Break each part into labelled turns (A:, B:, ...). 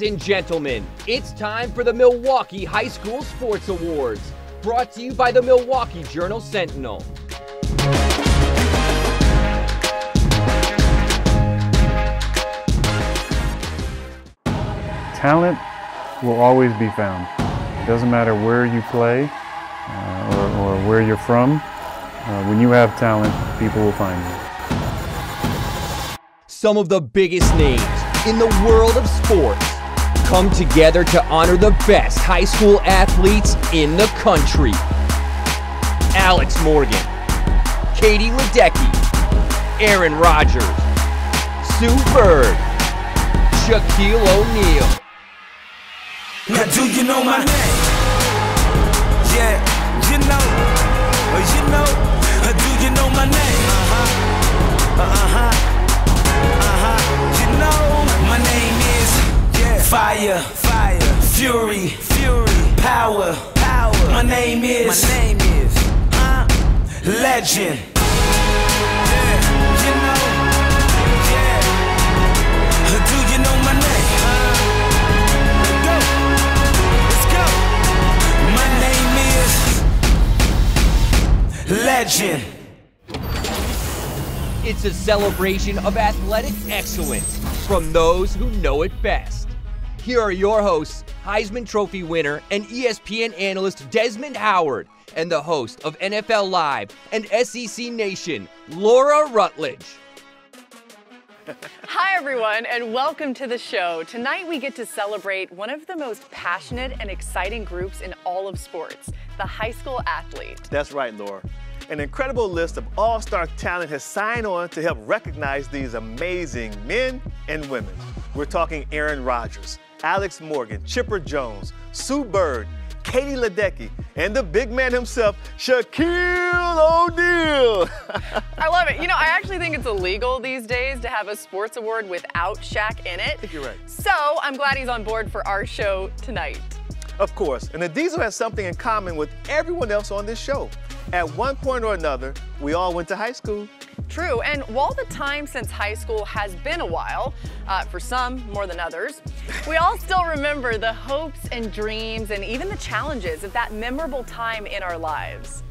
A: and gentlemen, it's time for the Milwaukee High School Sports Awards, brought to you by the Milwaukee Journal-Sentinel.
B: Talent will always be found. It doesn't matter where you play or where you're from. When you have talent, people will find you.
A: Some of the biggest names in the world of sports come together to honor the best high school athletes in the country. Alex Morgan, Katie Ledecky, Aaron Rodgers, Sue Bird, Shaquille O'Neal.
C: Now do you know my name? Yeah, you know, do you know my name? You know, my name is Fire, Fury, Power. My name is Legend. Yeah, you know, do you know my name? Let's go. My name is Legend.
A: It's a celebration of athletic excellence from those who know it best. Here are your hosts, Heisman Trophy winner and ESPN analyst Desmond Howard, and the host of NFL Live and SEC Nation, Laura Rutledge.
D: Hi everyone, and welcome to the show. Tonight we get to celebrate one of the most passionate and exciting groups in all of sports, the high school athlete.
E: That's right, Laura. An incredible list of all-star talent has signed on to help recognize these amazing men and women. We're talking Aaron Rodgers, Alex Morgan, Chipper Jones, Sue Bird, Katie Ledecky, and the big man himself, Shaquille O'Neal.
D: I love it. You know, I actually think it's illegal these days to have a sports award without Shaq in it.
E: I think you're right.
D: So I'm glad he's on board for our show tonight.
E: Of course, and the Diesel has something in common with everyone else on this show. At one point or another, we all went to high school.
D: True, and while the time since high school has been a while, for some more than others, we all still remember the hopes and dreams and even the challenges of that memorable time in our lives.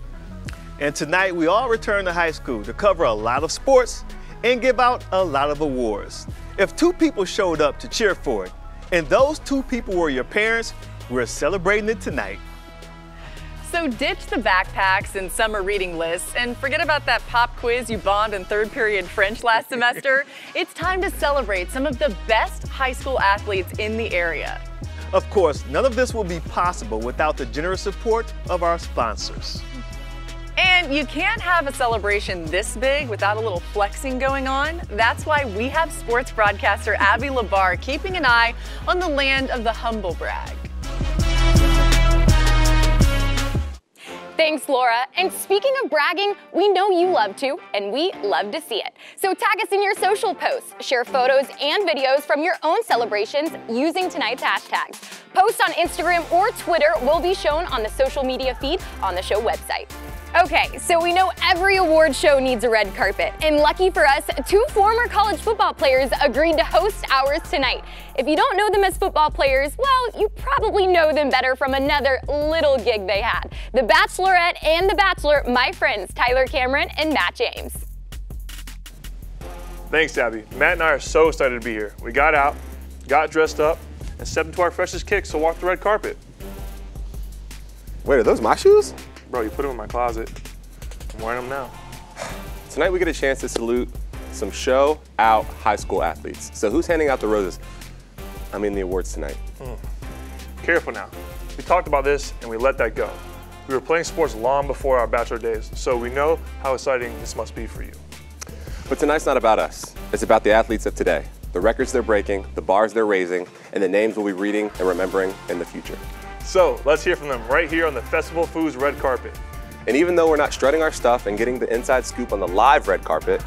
E: And tonight, we all return to high school to cover a lot of sports and give out a lot of awards. If two people showed up to cheer for it, and those two people were your parents, we're celebrating it tonight.
D: So ditch the backpacks and summer reading lists and forget about that pop quiz you bombed in third period French last semester. It's time to celebrate some of the best high school athletes in the area.
E: Of course, none of this will be possible without the generous support of our sponsors.
D: And you can't have a celebration this big without a little flexing going on. That's why we have sports broadcaster Abby Labar keeping an eye on the land of the humble brag.
F: Thanks, Laura. And speaking of bragging, we know you love to, and we love to see it. So tag us in your social posts, share photos and videos from your own celebrations using tonight's hashtags. Posts on Instagram or Twitter will be shown on the social media feed on the show website. Okay, so we know every award show needs a red carpet, and lucky for us, two former college football players agreed to host ours tonight. If you don't know them as football players, well, you probably know them better from another little gig they had. The Bachelorette and The Bachelor, my friends Tyler Cameron and Matt James.
G: Thanks, Abby. Matt and I are so excited to be here. We got out, got dressed up, and stepped into our freshest kicks to walk the red carpet.
H: Wait, are those my shoes?
G: Bro, you put them in my closet. I'm wearing them now.
H: Tonight we get a chance to salute some show-out high school athletes. So who's handing out the roses? I mean the awards tonight.
G: Careful now. We talked about this and we let that go. We were playing sports long before our bachelor days, so we know how exciting this must be for you.
H: But tonight's not about us. It's about the athletes of today. The records they're breaking, the bars they're raising, and the names we'll be reading and remembering in the future.
G: So let's hear from them right here on the Festival Foods red carpet.
H: And even though we're not strutting our stuff and getting the inside scoop on the live red carpet,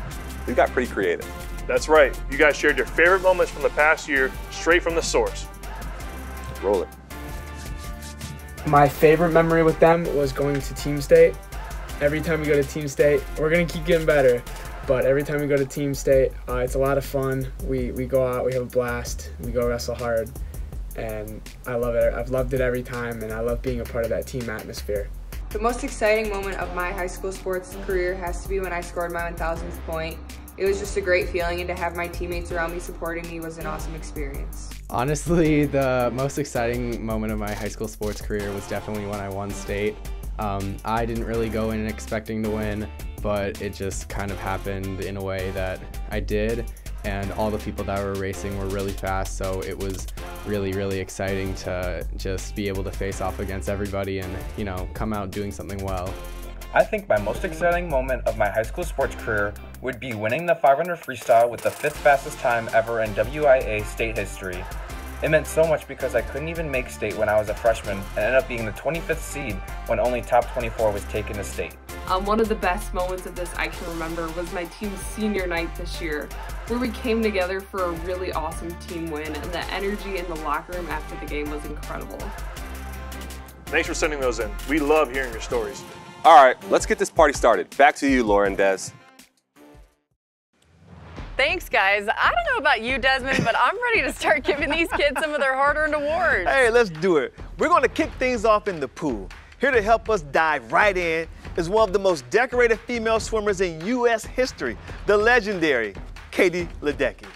H: we got pretty creative.
G: That's right. You guys shared your favorite moments from the past year straight from the source.
H: Roll it.
I: My favorite memory with them was going to team state. Every time we go to team state, we're gonna keep getting better, but every time we go to team state, it's a lot of fun. We go out, we have a blast, we go wrestle hard, and I love it. I've loved it every time, and I love being a part of that team atmosphere.
J: The most exciting moment of my high school sports career has to be when I scored my 1000th point. It was just a great feeling, and to have my teammates around me supporting me was an awesome experience.
K: Honestly, the most exciting moment of my high school sports career was definitely when I won state. I didn't really go in expecting to win, but it just kind of happened in a way that I did, and all the people that were racing were really fast, so it was really, really exciting to just be able to face off against everybody and, you know, come out doing something well.
L: I think my most exciting moment of my high school sports career would be winning the 500 freestyle with the 5th fastest time ever in WIA state history. It meant so much because I couldn't even make state when I was a freshman and ended up being the 25th seed when only top 24 was taken to state.
J: One of the best moments of this I can remember was my team's senior night this year, where we came together for a really awesome team win, and the energy in the locker room after the game was incredible.
G: Thanks for sending those in. We love hearing your stories.
H: All right, let's get this party started. Back to you, Laurie and Des.
D: Thanks, guys. I don't know about you, Desmond, but I'm ready to start giving these kids some of their hard-earned awards.
E: Hey, let's do it. We're going to kick things off in the pool. Here to help us dive right in is one of the most decorated female swimmers in U.S. history, the legendary Katie Ledecky.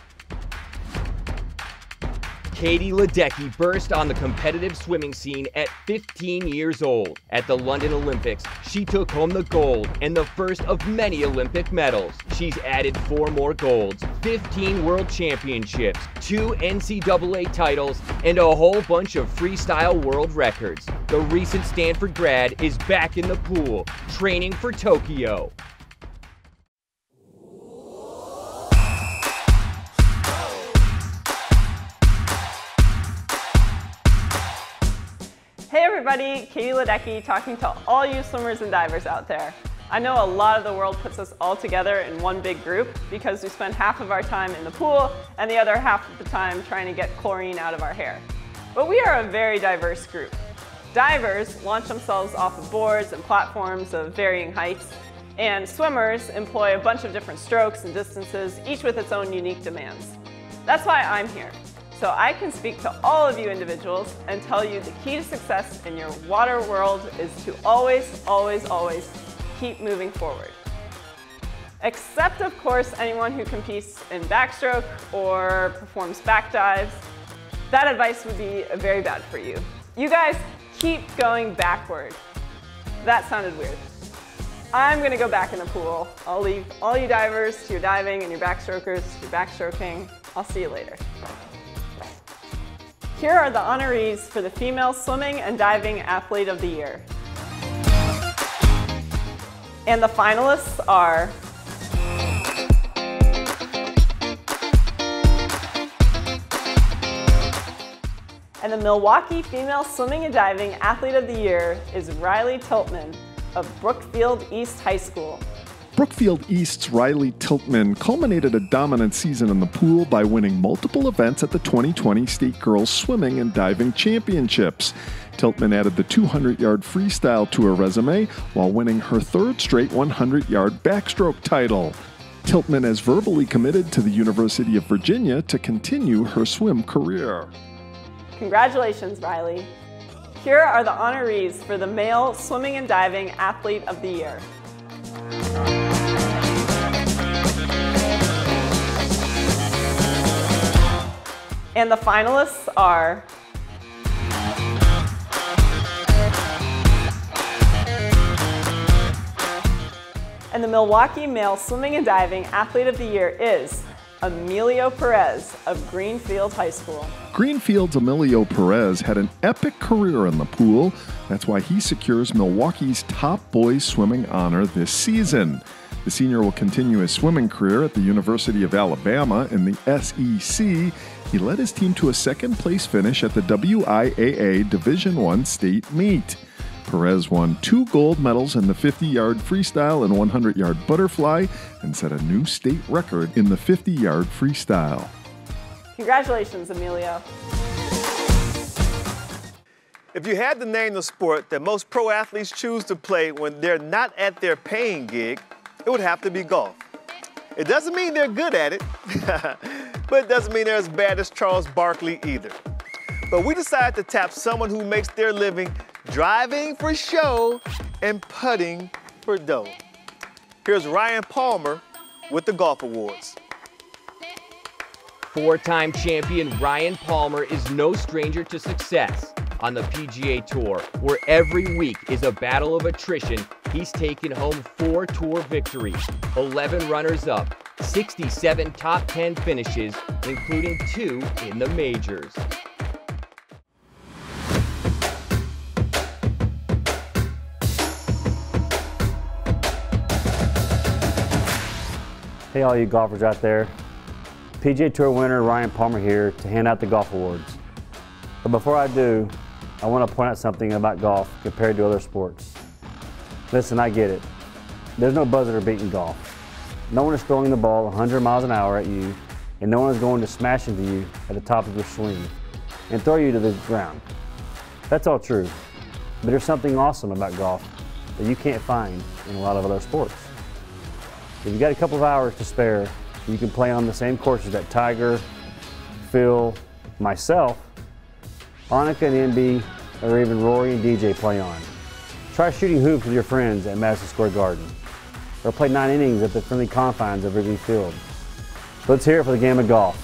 A: Katie Ledecky burst on the competitive swimming scene at 15 years old. At the London Olympics, she took home the gold and the first of many Olympic medals. She's added 4 more golds, 15 world championships, 2 NCAA titles, and a whole bunch of freestyle world records. The recent Stanford grad is back in the pool, training for Tokyo.
M: Hey everybody, Katie Ledecky talking to all you swimmers and divers out there. I know a lot of the world puts us all together in one big group because we spend half of our time in the pool and the other half of the time trying to get chlorine out of our hair. But we are a very diverse group. Divers launch themselves off of boards and platforms of varying heights, and swimmers employ a bunch of different strokes and distances, each with its own unique demands. That's why I'm here. So I can speak to all of you individuals and tell you the key to success in your water world is to always, always, always keep moving forward. Except, of course, anyone who competes in backstroke or performs back dives. That advice would be very bad for you. You guys keep going backward. That sounded weird. I'm gonna go back in the pool. I'll leave all you divers to your diving and your backstrokers to your backstroking. I'll see you later. Here are the honorees for the Female Swimming and Diving Athlete of the Year. And the finalists are and the Milwaukee Female Swimming and Diving Athlete of the Year is Riley Tiltman of Brookfield East High School.
N: Brookfield East's Riley Tiltman culminated a dominant season in the pool by winning multiple events at the 2020 State Girls Swimming and Diving Championships. Tiltman added the 200-yard freestyle to her resume while winning her 3rd straight 100-yard backstroke title. Tiltman has verbally committed to the University of Virginia to continue her swim career.
M: Congratulations, Riley. Here are the honorees for the Male Swimming and Diving Athlete of the Year. And the finalists are and the Milwaukee Male Swimming and Diving Athlete of the Year is Emilio Perez of Greenfield High School.
N: Greenfield's Emilio Perez had an epic career in the pool. That's why he secures Milwaukee's top boys swimming honor this season. The senior will continue his swimming career at the University of Alabama in the SEC. He led his team to a 2nd place finish at the WIAA Division I state meet. Perez won 2 gold medals in the 50-yard freestyle and 100-yard butterfly and set a new state record in the 50-yard freestyle.
M: Congratulations, Emilio.
E: If you had to name the sport that most pro athletes choose to play when they're not at their paying gig, it would have to be golf. It doesn't mean they're good at it, but it doesn't mean they're as bad as Charles Barkley either. But we decided to tap someone who makes their living driving for show and putting for dough. Here's Ryan Palmer with the Golf Awards.
A: Four-time champion Ryan Palmer is no stranger to success. On the PGA Tour, where every week is a battle of attrition, he's taken home 4 tour victories, 11 runners-up, 67 top 10 finishes, including 2 in the majors.
O: Hey all you golfers out there. PGA Tour winner Ryan Palmer here to hand out the Golf Awards. But before I do, I want to point out something about golf compared to other sports. Listen, I get it. There's no buzzer beating golf. No one is throwing the ball 100 miles an hour at you, and no one is going to smash into you at the top of your swing and throw you to the ground. That's all true, but there's something awesome about golf that you can't find in a lot of other sports. If you've got a couple of hours to spare, you can play on the same courses that Tiger, Phil, myself, Annika and MB, or even Rory and DJ play on. Try shooting hoops with your friends at Madison Square Garden, or play 9 innings at the friendly confines of Wrigley Field. Let's hear it for the game of golf,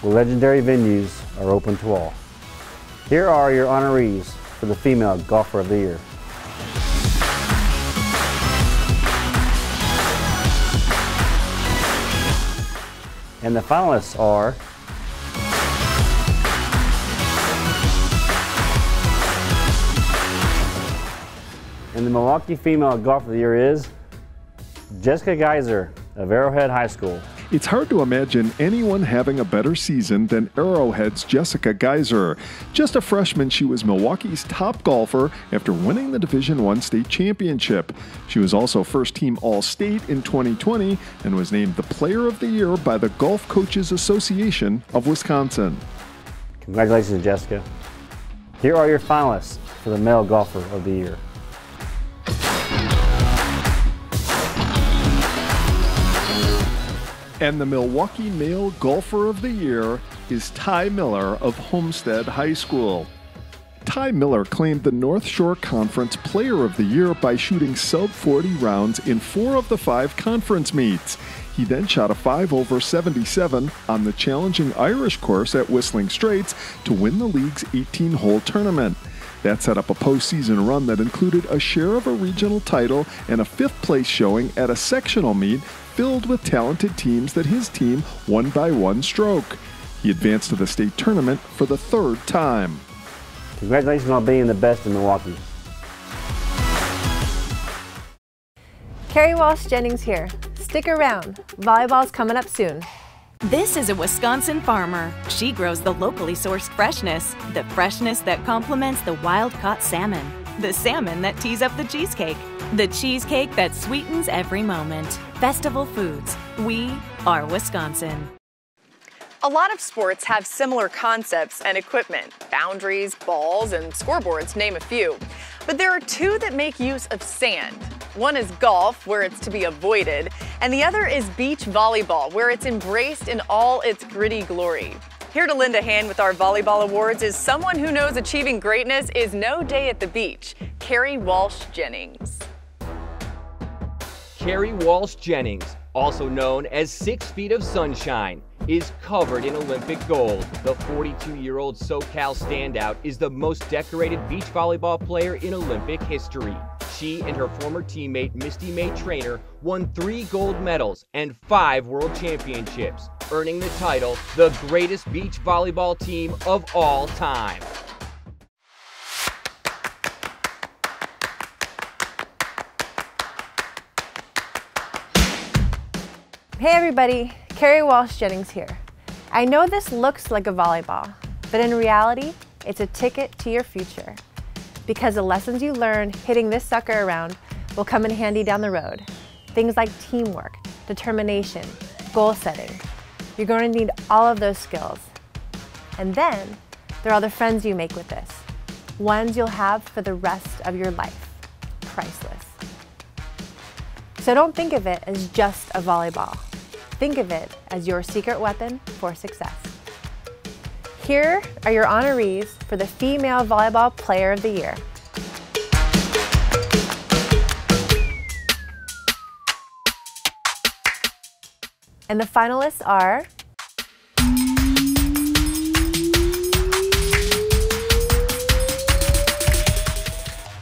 O: where legendary venues are open to all. Here are your honorees for the Female Golfer of the Year. And the finalists are and the Milwaukee Female Golfer of the Year is Jessica Geiser of Arrowhead High School.
N: It's hard to imagine anyone having a better season than Arrowhead's Jessica Geiser. Just a freshman, she was Milwaukee's top golfer after winning the Division I state championship. She was also first-team All-State in 2020 and was named the Player of the Year by the Golf Coaches Association of Wisconsin.
O: Congratulations, Jessica. Here are your finalists for the Male Golfer of the Year.
N: And the Milwaukee Male Golfer of the Year is Ty Miller of Homestead High School. Ty Miller claimed the North Shore Conference Player of the Year by shooting sub-40 rounds in 4 of the 5 conference meets. He then shot a 5 over 77 on the challenging Irish course at Whistling Straits to win the league's 18-hole tournament. That set up a postseason run that included a share of a regional title and a 5th place showing at a sectional meet filled with talented teams that his team won by 1 stroke. He advanced to the state tournament for the 3rd time.
O: Congratulations on being the best in Milwaukee.
P: Carrie Walsh-Jennings here. Stick around. Volleyball's coming up soon.
Q: This is a Wisconsin farmer. She grows the locally sourced freshness, the freshness that complements the wild-caught salmon, the salmon that tees up the cheesecake that sweetens every moment. Festival Foods. We are Wisconsin.
D: A lot of sports have similar concepts and equipment, boundaries, balls, and scoreboards, name a few. But there are 2 that make use of sand. One is golf, where it's to be avoided, and the other is beach volleyball, where it's embraced in all its gritty glory. Here to lend a hand with our volleyball awards is someone who knows achieving greatness is no day at the beach, Carrie Walsh-Jennings.
A: Carrie Walsh-Jennings, also known as 6 Feet of Sunshine, is covered in Olympic gold. The 42-year-old SoCal standout is the most decorated beach volleyball player in Olympic history. She and her former teammate Misty May Traynor won 3 gold medals and 5 world championships, earning the title the greatest beach volleyball team of all time.
P: Hey everybody, Carrie Walsh-Jennings here. I know this looks like a volleyball, but in reality, it's a ticket to your future. Because the lessons you learn hitting this sucker around will come in handy down the road. Things like teamwork, determination, goal setting. You're going to need all of those skills. And then, there are the friends you make with this. Ones you'll have for the rest of your life. Priceless. So don't think of it as just a volleyball. Think of it as your secret weapon for success. Here are your honorees for the Female Volleyball Player of the Year. And the finalists are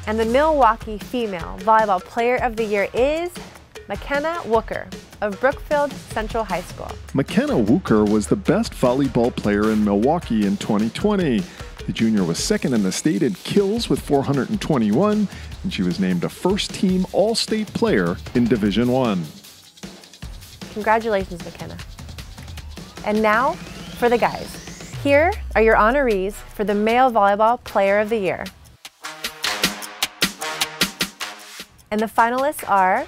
P: and the Milwaukee Female Volleyball Player of the Year is McKenna Wooker of Brookfield Central High School.
N: McKenna Wooker was the best volleyball player in Milwaukee in 2020. The junior was second in the state in kills with 421, and she was named a first-team All-State player in Division I.
P: Congratulations, McKenna. And now for the guys. Here are your honorees for the Male Volleyball Player of the Year. And the finalists are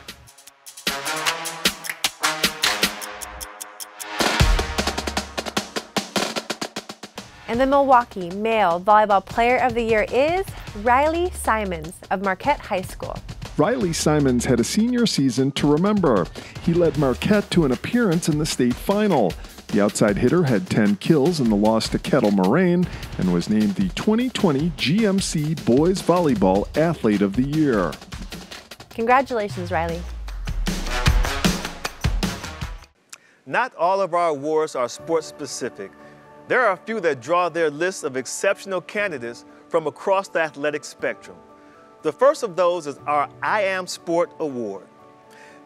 P: and the Milwaukee Male Volleyball Player of the Year is Riley Simons of Marquette High School.
N: Riley Simons had a senior season to remember. He led Marquette to an appearance in the state final. The outside hitter had 10 kills in the loss to Kettle Moraine and was named the 2020 GMC Boys Volleyball Athlete of the Year.
P: Congratulations, Riley.
E: Not all of our awards are sports specific. There are a few that draw their lists of exceptional candidates from across the athletic spectrum. The first of those is our I Am Sport Award.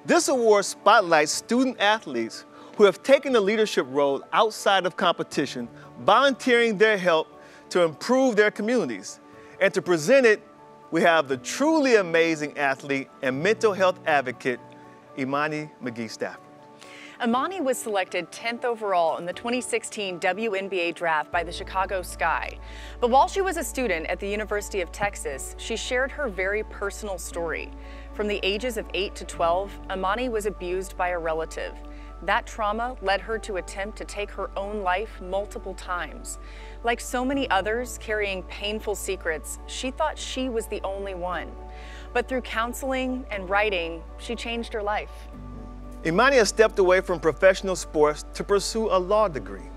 E: This award spotlights student athletes who have taken a leadership role outside of competition, volunteering their help to improve their communities. And to present it, we have the truly amazing athlete and mental health advocate, Imani McGee-Stafford.
D: Imani was selected 10th overall in the 2016 WNBA draft by the Chicago Sky. But while she was a student at the University of Texas, she shared her very personal story. From the ages of 8 to 12, Imani was abused by a relative. That trauma led her to attempt to take her own life multiple times. Like so many others carrying painful secrets, she thought she was the only one. But through counseling and writing, she changed her life.
E: Imani has stepped away from professional sports to pursue a law degree,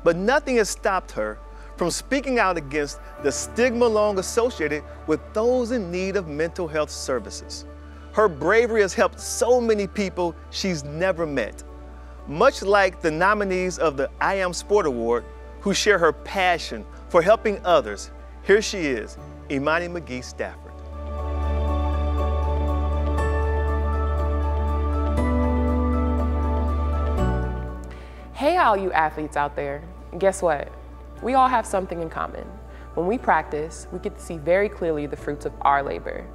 E: but nothing has stopped her from speaking out against the stigma long associated with those in need of mental health services. Her bravery has helped so many people she's never met. Much like the nominees of the I Am Sport Award, who share her passion for helping others, here she is, Imani McGee-Stafford.
R: Hey all you athletes out there, guess what? We all have something in common. When we practice, we get to see very clearly the fruits of our labor.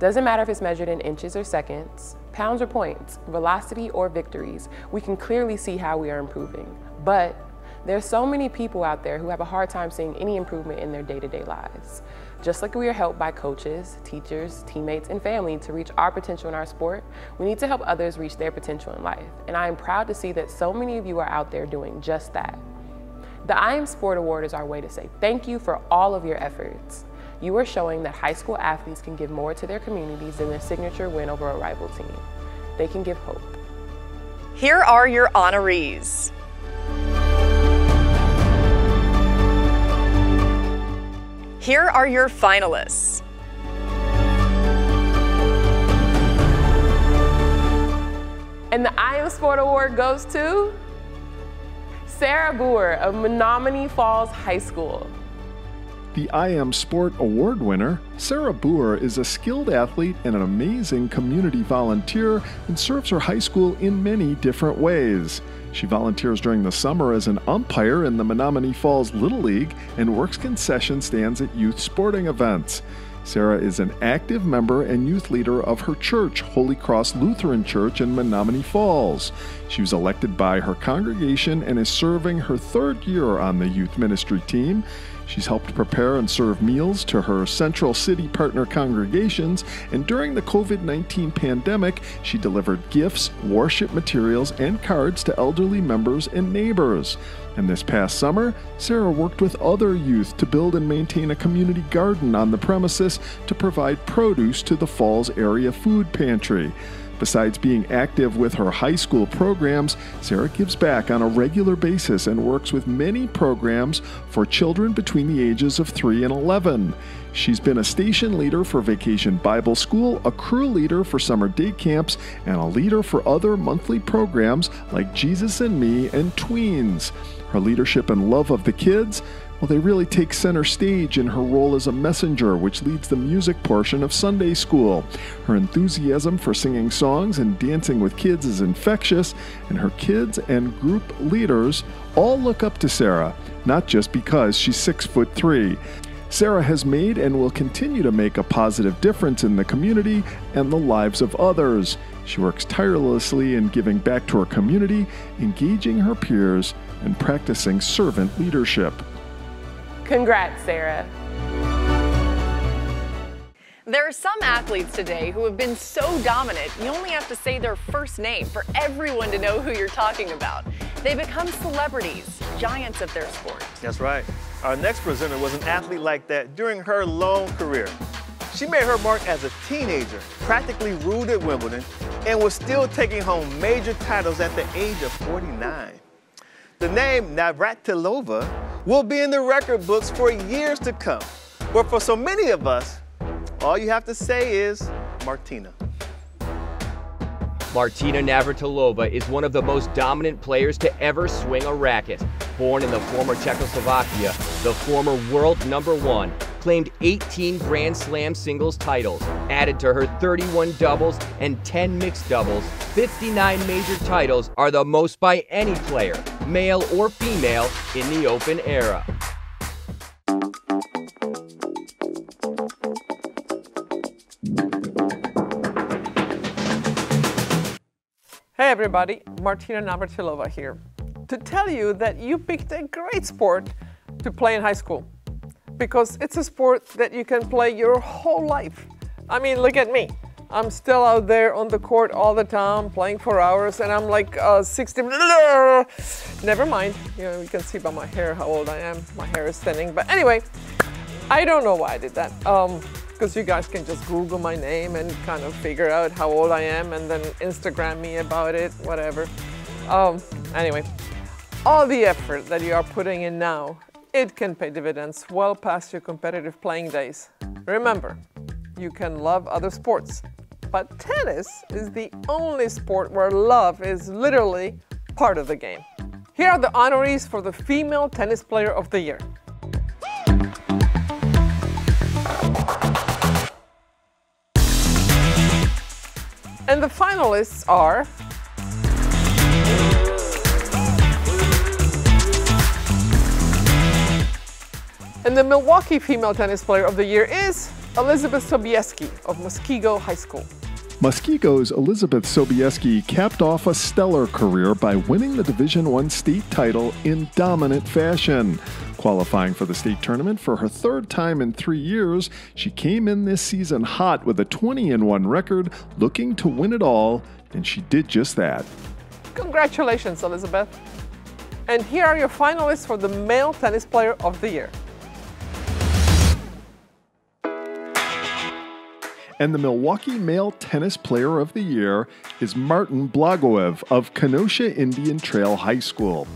R: Doesn't matter if it's measured in inches or seconds, pounds or points, velocity or victories, we can clearly see how we are improving. But there's so many people out there who have a hard time seeing any improvement in their day-to-day lives. Just like we are helped by coaches, teachers, teammates, and family to reach our potential in our sport, we need to help others reach their potential in life. And I am proud to see that so many of you are out there doing just that. The I Am Sport Award is our way to say thank you for all of your efforts. You are showing that high school athletes can give more to their communities than their signature win over a rival team. They can give hope.
D: Here are your honorees. Here are your finalists.
R: And the I Am Sport Award goes to Sarah Boer of Menominee Falls High School.
N: The I Am Sport Award winner, Sarah Boer, is a skilled athlete and an amazing community volunteer and serves her high school in many different ways. She volunteers during the summer as an umpire in the Menominee Falls Little League and works concession stands at youth sporting events. Sarah is an active member and youth leader of her church, Holy Cross Lutheran Church in Menominee Falls. She was elected by her congregation and is serving her third year on the youth ministry team. She's helped prepare and serve meals to her Central City partner congregations, and during the COVID-19 pandemic, she delivered gifts, worship materials, and cards to elderly members and neighbors. And this past summer, Sarah worked with other youth to build and maintain a community garden on the premises to provide produce to the Falls Area Food Pantry. Besides being active with her high school programs, Sarah gives back on a regular basis and works with many programs for children between the ages of 3 and 11. She's been a station leader for Vacation Bible School, a crew leader for summer day camps, and a leader for other monthly programs like Jesus and Me and Tweens. Her leadership and love of the kids, well, they really take center stage in her role as a messenger, which leads the music portion of Sunday school. Her enthusiasm for singing songs and dancing with kids is infectious, and her kids and group leaders all look up to Sarah, not just because she's 6'3". Sarah has made and will continue to make a positive difference in the community and the lives of others. She works tirelessly in giving back to her community, engaging her peers, and practicing servant leadership.
R: Congrats, Sarah.
D: There are some athletes today who have been so dominant, you only have to say their first name for everyone to know who you're talking about. They become celebrities, giants of their sport.
E: That's right. Our next presenter was an athlete like that during her long career. She made her mark as a teenager, practically ruled at Wimbledon, and was still taking home major titles at the age of 49. The name Navratilova will be in the record books for years to come. But for so many of us, all you have to say is Martina.
A: Martina Navratilova is one of the most dominant players to ever swing a racket. Born in the former Czechoslovakia, the former world #1, claimed 18 Grand Slam singles titles, added to her 31 doubles and 10 mixed doubles. 59 major titles are the most by any player, male or female, in the Open era.
S: Hey everybody, Martina Navratilova here, to tell you that you picked a great sport to play in high school, because it's a sport that you can play your whole life. I mean, look at me. I'm still out there on the court all the time, playing for hours, and I'm like 60. Never mind, you know, you can see by my hair how old I am. My hair is thinning, but anyway, I don't know why I did that. Because you guys can just Google my name and kind of figure out how old I am and then Instagram me about it, whatever. Anyway, all the effort that you are putting in now, it can pay dividends well past your competitive playing days. Remember, you can love other sports, but tennis is the only sport where love is literally part of the game. Here are the honorees for the Female Tennis Player of the Year. And the finalists are and the Milwaukee Female Tennis Player of the Year is Elizabeth Sobieski of Muskego High School.
N: Muskego's Elizabeth Sobieski capped off a stellar career by winning the Division I state title in dominant fashion. Qualifying for the state tournament for her third time in 3 years, she came in this season hot with a 20-1 record, looking to win it all, and she did just that.
S: Congratulations, Elizabeth. And here are your finalists for the Male Tennis Player of the Year.
N: And the Milwaukee Male Tennis Player of the Year is Martin Blagoev of Kenosha Indian Trail High School.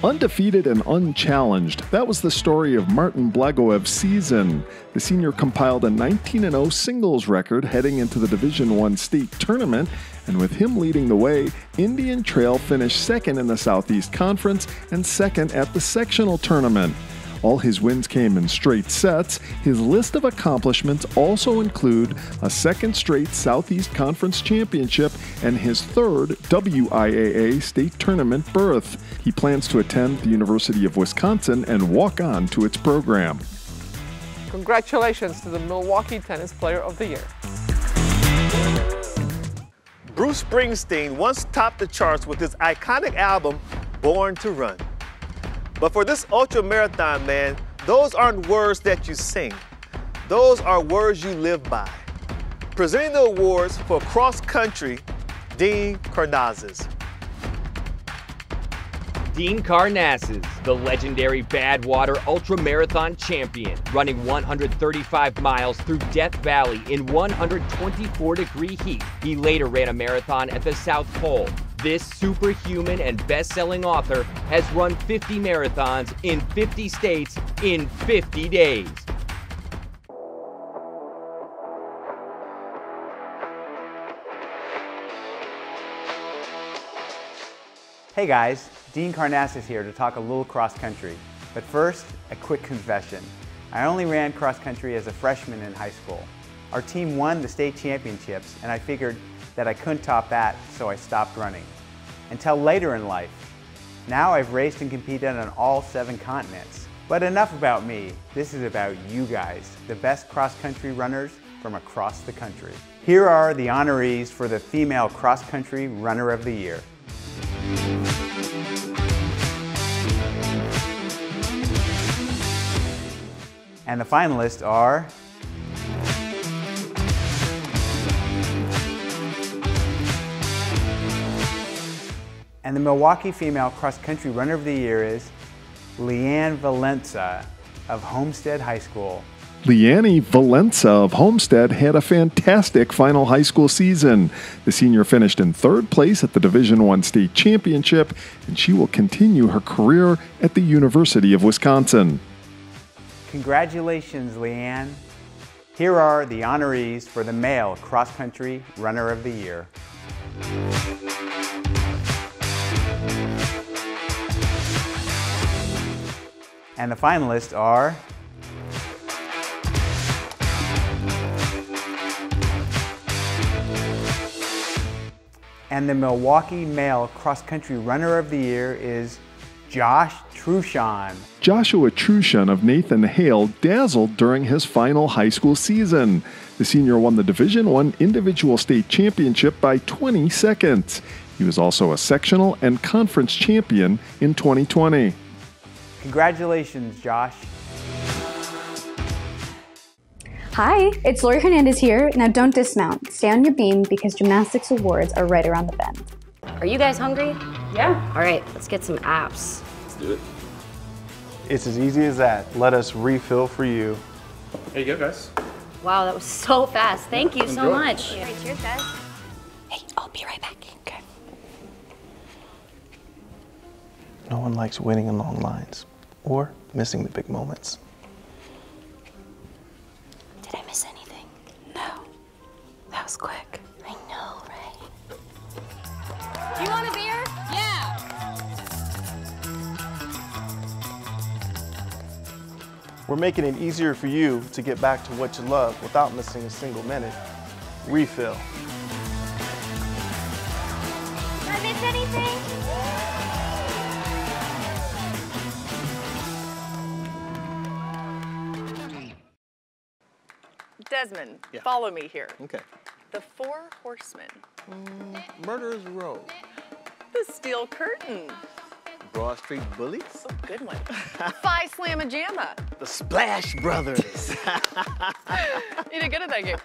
N: Undefeated and unchallenged, that was the story of Martin Blagoev's season. The senior compiled a 19-0 singles record heading into the Division I state tournament, and with him leading the way, Indian Trail finished second in the Southeast Conference and second at the sectional tournament. All his wins came in straight sets. His list of accomplishments also include a second straight Southeast Conference championship and his third WIAA state tournament berth. He plans to attend the University of Wisconsin and walk on to its program.
S: Congratulations to the Milwaukee Tennis Player of the Year.
E: Bruce Springsteen once topped the charts with his iconic album, Born to Run. But for this ultra-marathon man, those aren't words that you sing. Those are words you live by. Presenting the awards for cross-country, Dean Karnazes.
A: Dean Karnassus, the legendary Badwater Ultramarathon champion, running 135 miles through Death Valley in 124-degree heat. He later ran a marathon at the South Pole. This superhuman and best-selling author has run 50 marathons in 50 states in 50 days.
T: Hey guys, Dean Karnassus here to talk a little cross country. But first, a quick confession. I only ran cross country as a freshman in high school. Our team won the state championships and I figured that I couldn't top that, so I stopped running. Until later in life. Now I've raced and competed on all 7 continents. But enough about me. This is about you guys, the best cross country runners from across the country. Here are the honorees for the Female Cross Country Runner of the Year. And the finalists are and the Milwaukee Female Cross Country Runner of the Year is Leanne Valenza of Homestead High School.
N: Leanne Valenza of Homestead had a fantastic final high school season. The senior finished in 3rd place at the Division I state championship, and she will continue her career at the University of Wisconsin.
T: Congratulations, Leanne. Here are the honorees for the Male Cross Country Runner of the Year. And the finalists are and the Milwaukee Male Cross Country Runner of the Year is Josh Truchon.
N: Joshua Truchon of Nathan Hale dazzled during his final high school season. The senior won the Division I individual state championship by 20 seconds. He was also a sectional and conference champion in 2020.
T: Congratulations, Josh.
U: Hi, it's Laurie Hernandez here. Now don't dismount. Stay on your beam because gymnastics awards are right around the bend.
V: Are you guys hungry?
M: Yeah.
V: All right, let's get some apps.
H: Let's do it.
W: It's as easy as that. Let us refill for you.
G: There you go, guys.
V: Wow, that was so fast. Thank you so much.
F: All right, cheers, guys.
V: Hey, I'll be right back. Okay.
W: No one likes waiting in long lines or missing the big moments.
V: Did I miss anything? No. That was quick. I know, right?
F: Do you want a beer? Yeah.
W: We're making it easier for you to get back to what you love without missing a single minute. Refill.
F: Did I miss anything?
D: Desmond,
E: Yeah.
D: follow me here.
E: Okay.
D: The 4 horsemen.
E: Murderer's Row.
D: The Steel Curtain.
E: Broad Street Bullies.
D: Oh, good one. Phi Slamma Jamma.
E: The Splash Brothers.
D: You did good at that game.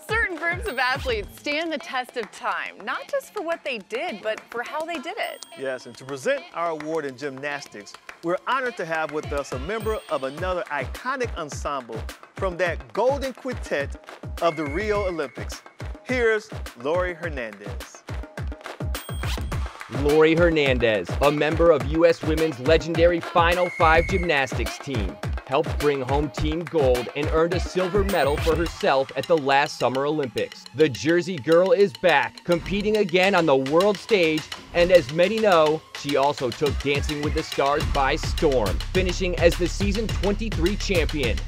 D: Certain groups of athletes stand the test of time, not just for what they did, but for how they did it.
E: Yes, and to present our award in gymnastics, we're honored to have with us a member of another iconic ensemble from that golden quintet of the Rio Olympics. Here's Laurie Hernandez.
A: Laurie Hernandez, a member of U.S. Women's legendary Final 5 gymnastics team, helped bring home team gold and earned a silver medal for herself at the last Summer Olympics. The Jersey girl is back, competing again on the world stage, and as many know, she also took Dancing with the Stars by storm, finishing as the season 23 champion.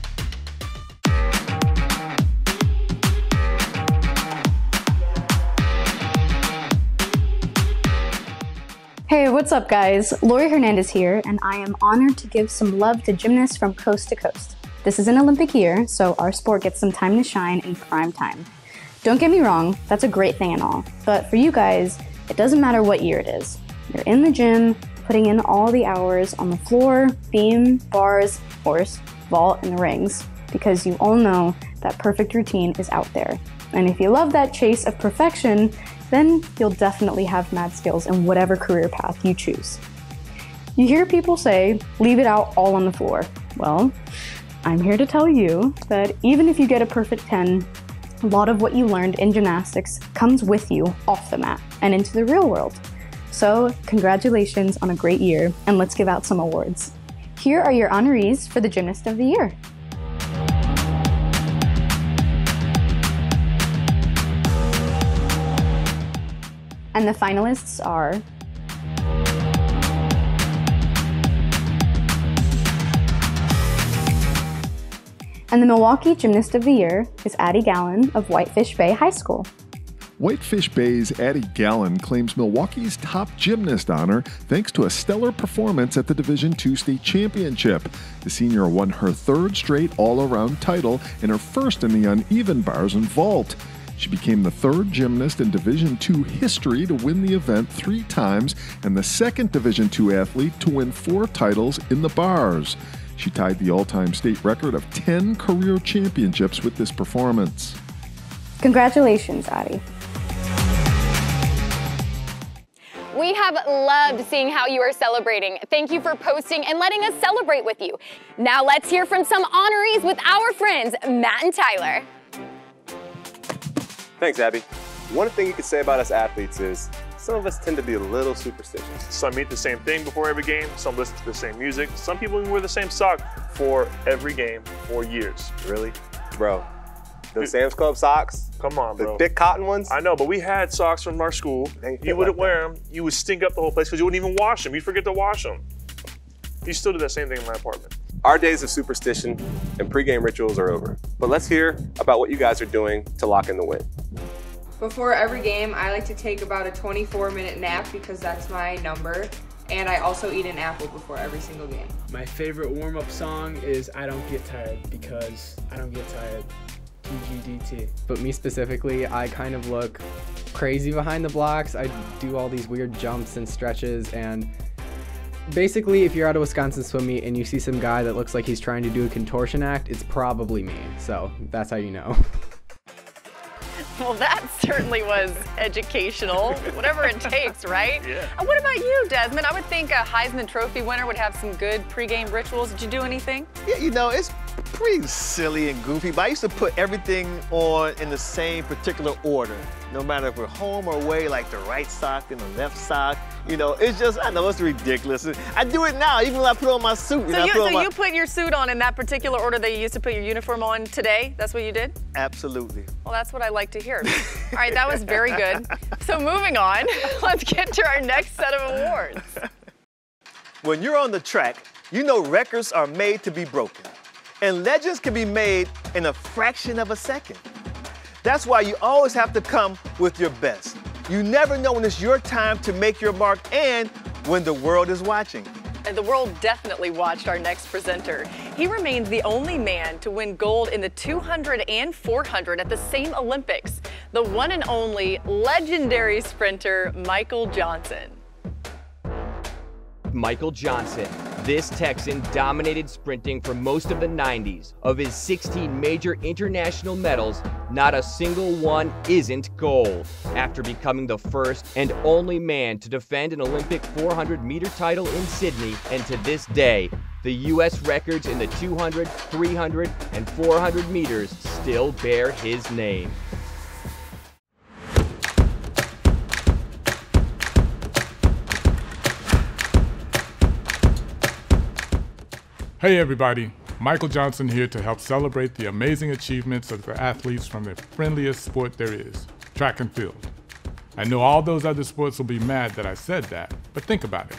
U: Hey, what's up guys? Laurie Hernandez here, and I am honored to give some love to gymnasts from coast to coast. This is an Olympic year, so our sport gets some time to shine in prime time. Don't get me wrong, that's a great thing and all, but for you guys, it doesn't matter what year it is. You're in the gym, putting in all the hours on the floor, beam, bars, horse, vault, and the rings, because you all know that perfect routine is out there. And if you love that chase of perfection, then you'll definitely have mad skills in whatever career path you choose. You hear people say, leave it out all on the floor. Well, I'm here to tell you that even if you get a perfect 10, a lot of what you learned in gymnastics comes with you off the mat and into the real world. So congratulations on a great year, and let's give out some awards. Here are your honorees for the Gymnast of the Year. And the finalists are and the Milwaukee Gymnast of the Year is Addie Gallen of Whitefish Bay High School.
N: Whitefish Bay's Addie Gallen claims Milwaukee's top gymnast honor thanks to a stellar performance at the Division II state championship. The senior won her third straight all-around title and her first in the uneven bars and vault. She became the third gymnast in Division II history to win the event 3 times and the second Division II athlete to win 4 titles in the bars. She tied the all-time state record of 10 career championships with this performance.
U: Congratulations, Addie.
F: We have loved seeing how you are celebrating. Thank you for posting and letting us celebrate with you. Now let's hear from some honorees with our friends, Matt and Tyler.
H: Thanks, Abby. One thing you could say about us athletes is some of us tend to be a little superstitious.
G: Some eat the same thing before every game, some listen to the same music, some people even wear the same sock for every game for years.
H: Really? Bro, those Sam's Club socks?
G: Come on, bro.
H: The thick cotton ones?
G: I know, but we had socks from our school. You wouldn't wear them. You would stink up the whole place because you wouldn't even wash them. You'd forget to wash them. You still do that same thing in my apartment.
H: Our days of superstition and pregame rituals are over. But let's hear about what you guys are doing to lock in the win.
B: Before every game, I like to take about a 24-minute nap because that's my number. And I also eat an apple before every single game.
C: My favorite warm-up song is I Don't Get Tired because I don't get tired. GGDT.
K: But me specifically, I kind of look crazy behind the blocks. I do all these weird jumps and stretches, and basically if you're at a Wisconsin swim meet and you see some guy that looks like he's trying to do a contortion act, it's probably me. So that's how you know.
D: Well, that certainly was educational, whatever it takes, right?
E: Yeah.
D: And what about you, Desmond? I would think a Heisman Trophy winner would have some good pregame rituals. Did you do anything?
E: Yeah, you know, it's pretty silly and goofy, but I used to put everything on in the same particular order. No matter if we're home or away, like the right sock and the left sock. You know, it's just, I know it's ridiculous. I do it now, even when I put on my suit.
D: So you put your suit on in that particular order that you used to put your uniform on today? That's what you did?
E: Absolutely.
D: Well, that's what I like to hear. All right, that was very good. So moving on, let's get to our next set of awards.
E: When you're on the track, you know records are made to be broken. And legends can be made in a fraction of a second. That's why you always have to come with your best. You never know when it's your time to make your mark and when the world is watching.
D: And the world definitely watched our next presenter. He remains the only man to win gold in the 200 and 400 at the same Olympics. The one and only legendary sprinter, Michael Johnson.
A: Michael Johnson. This Texan dominated sprinting for most of the 90s. Of his 16 major international medals, not a single one isn't gold. After becoming the first and only man to defend an Olympic 400-meter title in Sydney, and to this day, the U.S. records in the 200, 300, and 400 meters still bear his name.
I: Hey everybody, Michael Johnson here to help celebrate the amazing achievements of the athletes from the friendliest sport there is, track and field. I know all those other sports will be mad that I said that, but think about it.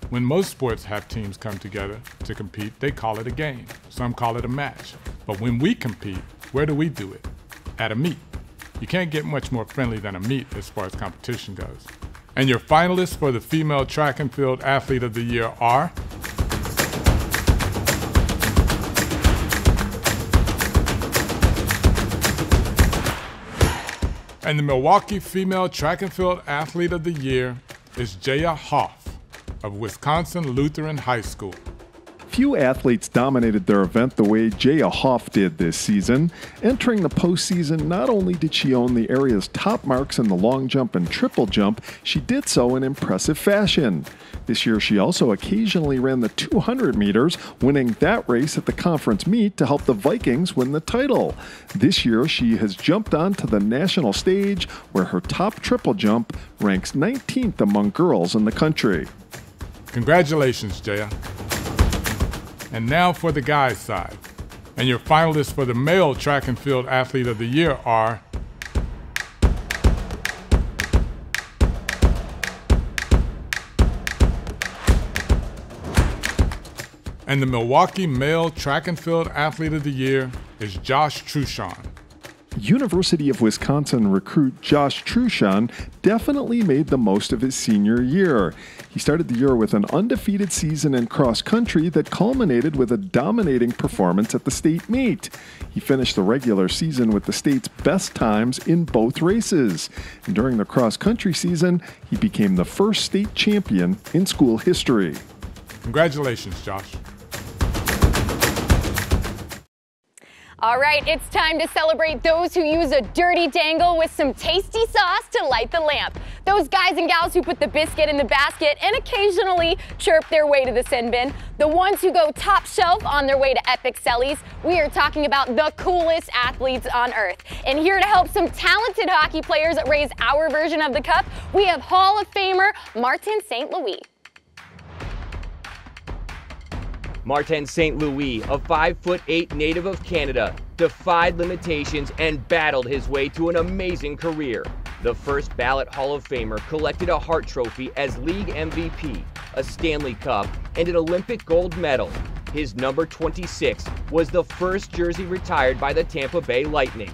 I: When most sports have teams come together to compete, they call it a game. Some call it a match. But when we compete, where do we do it? At a meet. You can't get much more friendly than a meet as far as competition goes. And your finalists for the Female Track and Field Athlete of the Year are and the Milwaukee Female Track and Field Athlete of the Year is Jaya Hoff of Wisconsin Lutheran High School.
N: Few athletes dominated their event the way Jaya Hoff did this season. Entering the postseason, not only did she own the area's top marks in the long jump and triple jump, she did so in impressive fashion. This year, she also occasionally ran the 200 meters, winning that race at the conference meet to help the Vikings win the title. This year, she has jumped onto the national stage, where her top triple jump ranks 19th among girls in the country.
I: Congratulations, Jaya. And now for the guys' side. And your finalists for the male track and field athlete of the year are and the Milwaukee male track and field athlete of the year is Josh Truchon.
N: University of Wisconsin recruit Josh Truchon definitely made the most of his senior year. He started the year with an undefeated season in cross country that culminated with a dominating performance at the state meet. He finished the regular season with the state's best times in both races. And during the cross country season, he became the first state champion in school history.
I: Congratulations, Josh.
F: All right, it's time to celebrate those who use a dirty dangle with some tasty sauce to light the lamp. Those guys and gals who put the biscuit in the basket and occasionally chirp their way to the sin bin. The ones who go top shelf on their way to epic sellies. We are talking about the coolest athletes on earth. And here to help some talented hockey players raise our version of the cup, we have Hall of Famer Martin St. Louis.
A: Martin St. Louis, a 5'8" native of Canada, defied limitations and battled his way to an amazing career. The first ballot Hall of Famer collected a Hart Trophy as league MVP, a Stanley Cup, and an Olympic gold medal. His number 26 was the first jersey retired by the Tampa Bay Lightning.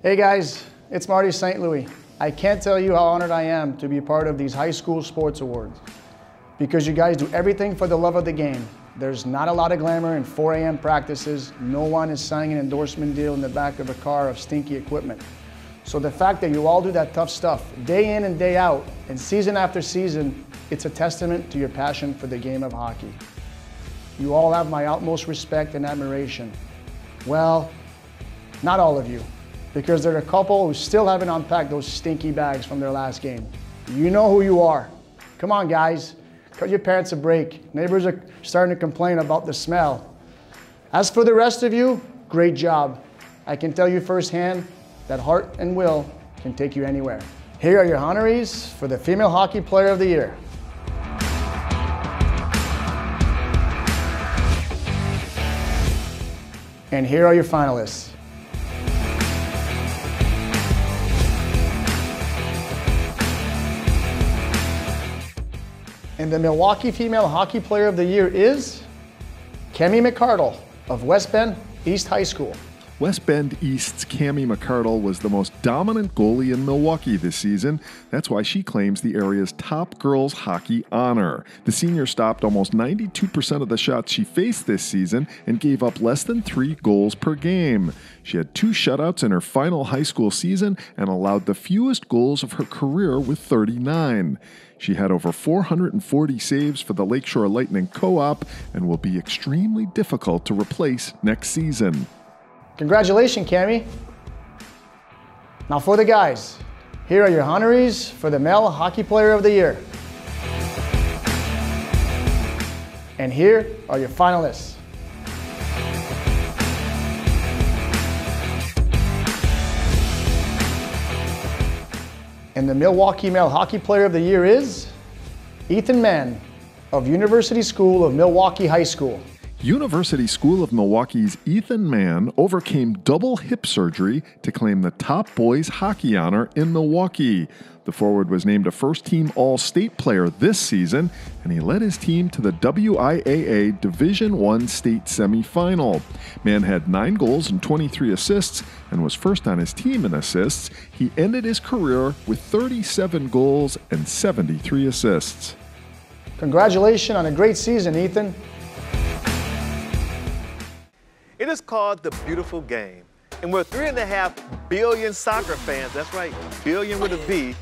J: Hey guys, it's Marty St. Louis. I can't tell you how honored I am to be part of these high school sports awards because you guys do everything for the love of the game. There's not a lot of glamour in 4 a.m. practices. No one is signing an endorsement deal in the back of a car of stinky equipment. So the fact that you all do that tough stuff day in and day out and season after season, it's a testament to your passion for the game of hockey. You all have my utmost respect and admiration. Well, not all of you, because there are a couple who still haven't unpacked those stinky bags from their last game. You know who you are. Come on, guys. Cut your parents a break. Neighbors are starting to complain about the smell. As for the rest of you, great job. I can tell you firsthand that heart and will can take you anywhere. Here are your honorees for the Female Hockey Player of the Year. And here are your finalists. And the Milwaukee Female Hockey Player of the Year is Cami McCardle of West Bend East High School.
N: West Bend East's Cami McCardle was the most dominant goalie in Milwaukee this season. That's why she claims the area's top girls hockey honor. The senior stopped almost 92% of the shots she faced this season and gave up less than 3 goals per game. She had 2 shutouts in her final high school season and allowed the fewest goals of her career with 39. She had over 440 saves for the Lakeshore Lightning Co-op and will be extremely difficult to replace next season.
J: Congratulations, Cami. Now for the guys, here are your honorees for the Male Hockey Player of the Year. And here are your finalists. And the Milwaukee Male Hockey Player of the Year is Ethan Mann of University School of Milwaukee High School.
N: University School of Milwaukee's Ethan Mann overcame double hip surgery to claim the top boys hockey honor in Milwaukee. The forward was named a first-team All-State player this season, and he led his team to the WIAA Division I state semifinal. Mann had 9 goals and 23 assists and was first on his team in assists. He ended his career with 37 goals and 73 assists.
J: Congratulations on a great season, Ethan.
E: It is called the beautiful game. And with 3.5 billion soccer fans, that's right, billion with a B,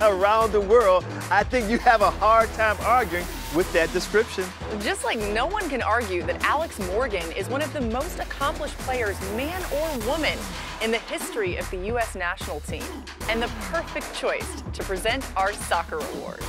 E: around the world, I think you have a hard time arguing with that description.
D: Just like no one can argue that Alex Morgan is one of the most accomplished players, man or woman, in the history of the U.S. national team, and the perfect choice to present our soccer award.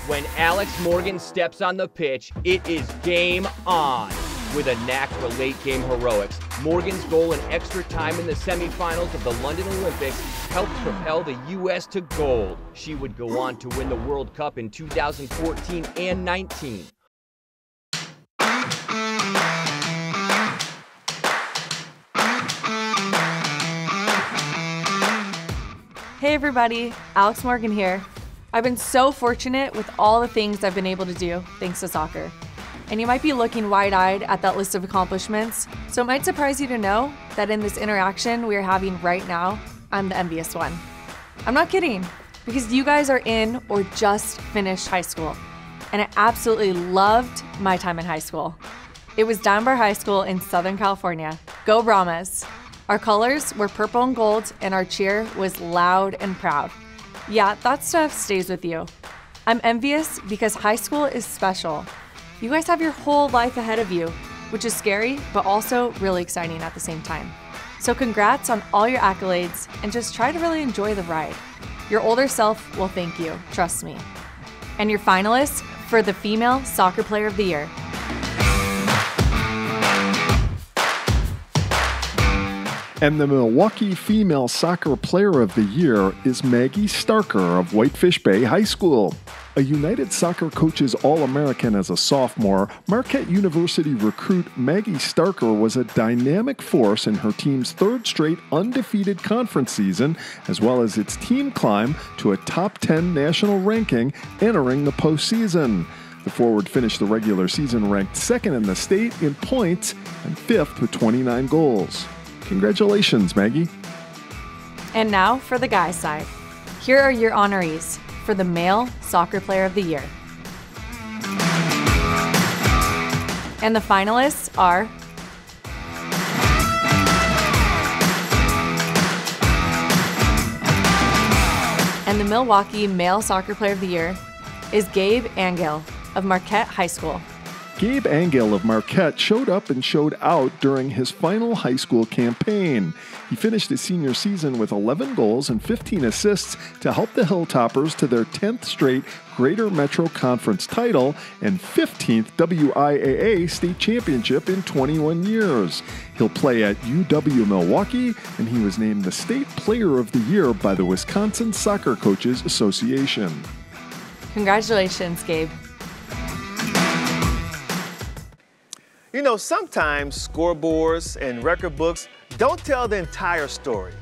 A: When Alex Morgan steps on the pitch, it is game on. With a knack for late-game heroics, Morgan's goal in extra time in the semifinals of the London Olympics helped propel the U.S. to gold. She would go on to win the World Cup in 2014 and 19.
L: Hey everybody, Alex Morgan here. I've been so fortunate with all the things I've been able to do thanks to soccer. And you might be looking wide-eyed at that list of accomplishments, so it might surprise you to know that in this interaction we are having right now, I'm the envious one. I'm not kidding, because you guys are in or just finished high school, and I absolutely loved my time in high school. It was Dunbar High School in Southern California. Go Brahmas! Our colors were purple and gold, and our cheer was loud and proud. Yeah, that stuff stays with you. I'm envious because high school is special. You guys have your whole life ahead of you, which is scary, but also really exciting at the same time. So congrats on all your accolades, and just try to really enjoy the ride. Your older self will thank you, trust me. And your finalists for the Female Soccer Player of the Year.
N: And the Milwaukee Female Soccer Player of the Year is Maggie Starker of Whitefish Bay High School. A United Soccer Coaches All-American as a sophomore, Marquette University recruit Maggie Starker was a dynamic force in her team's third straight undefeated conference season, as well as its team climb to a top 10 national ranking entering the postseason. The forward finished the regular season ranked second in the state in points and fifth with 29 goals. Congratulations, Maggie.
L: And now for the guys' side. Here are your honorees for the Male Soccer Player of the Year. And the finalists are and the Milwaukee Male Soccer Player of the Year is Gabe Angel of Marquette High School.
N: Gabe Angel of Marquette showed up and showed out during his final high school campaign. He finished his senior season with 11 goals and 15 assists to help the Hilltoppers to their 10th straight Greater Metro Conference title and 15th WIAA state championship in 21 years. He'll play at UW Milwaukee, and he was named the State Player of the Year by the Wisconsin Soccer Coaches Association.
L: Congratulations, Gabe.
E: You know, sometimes scoreboards and record books don't tell the entire story.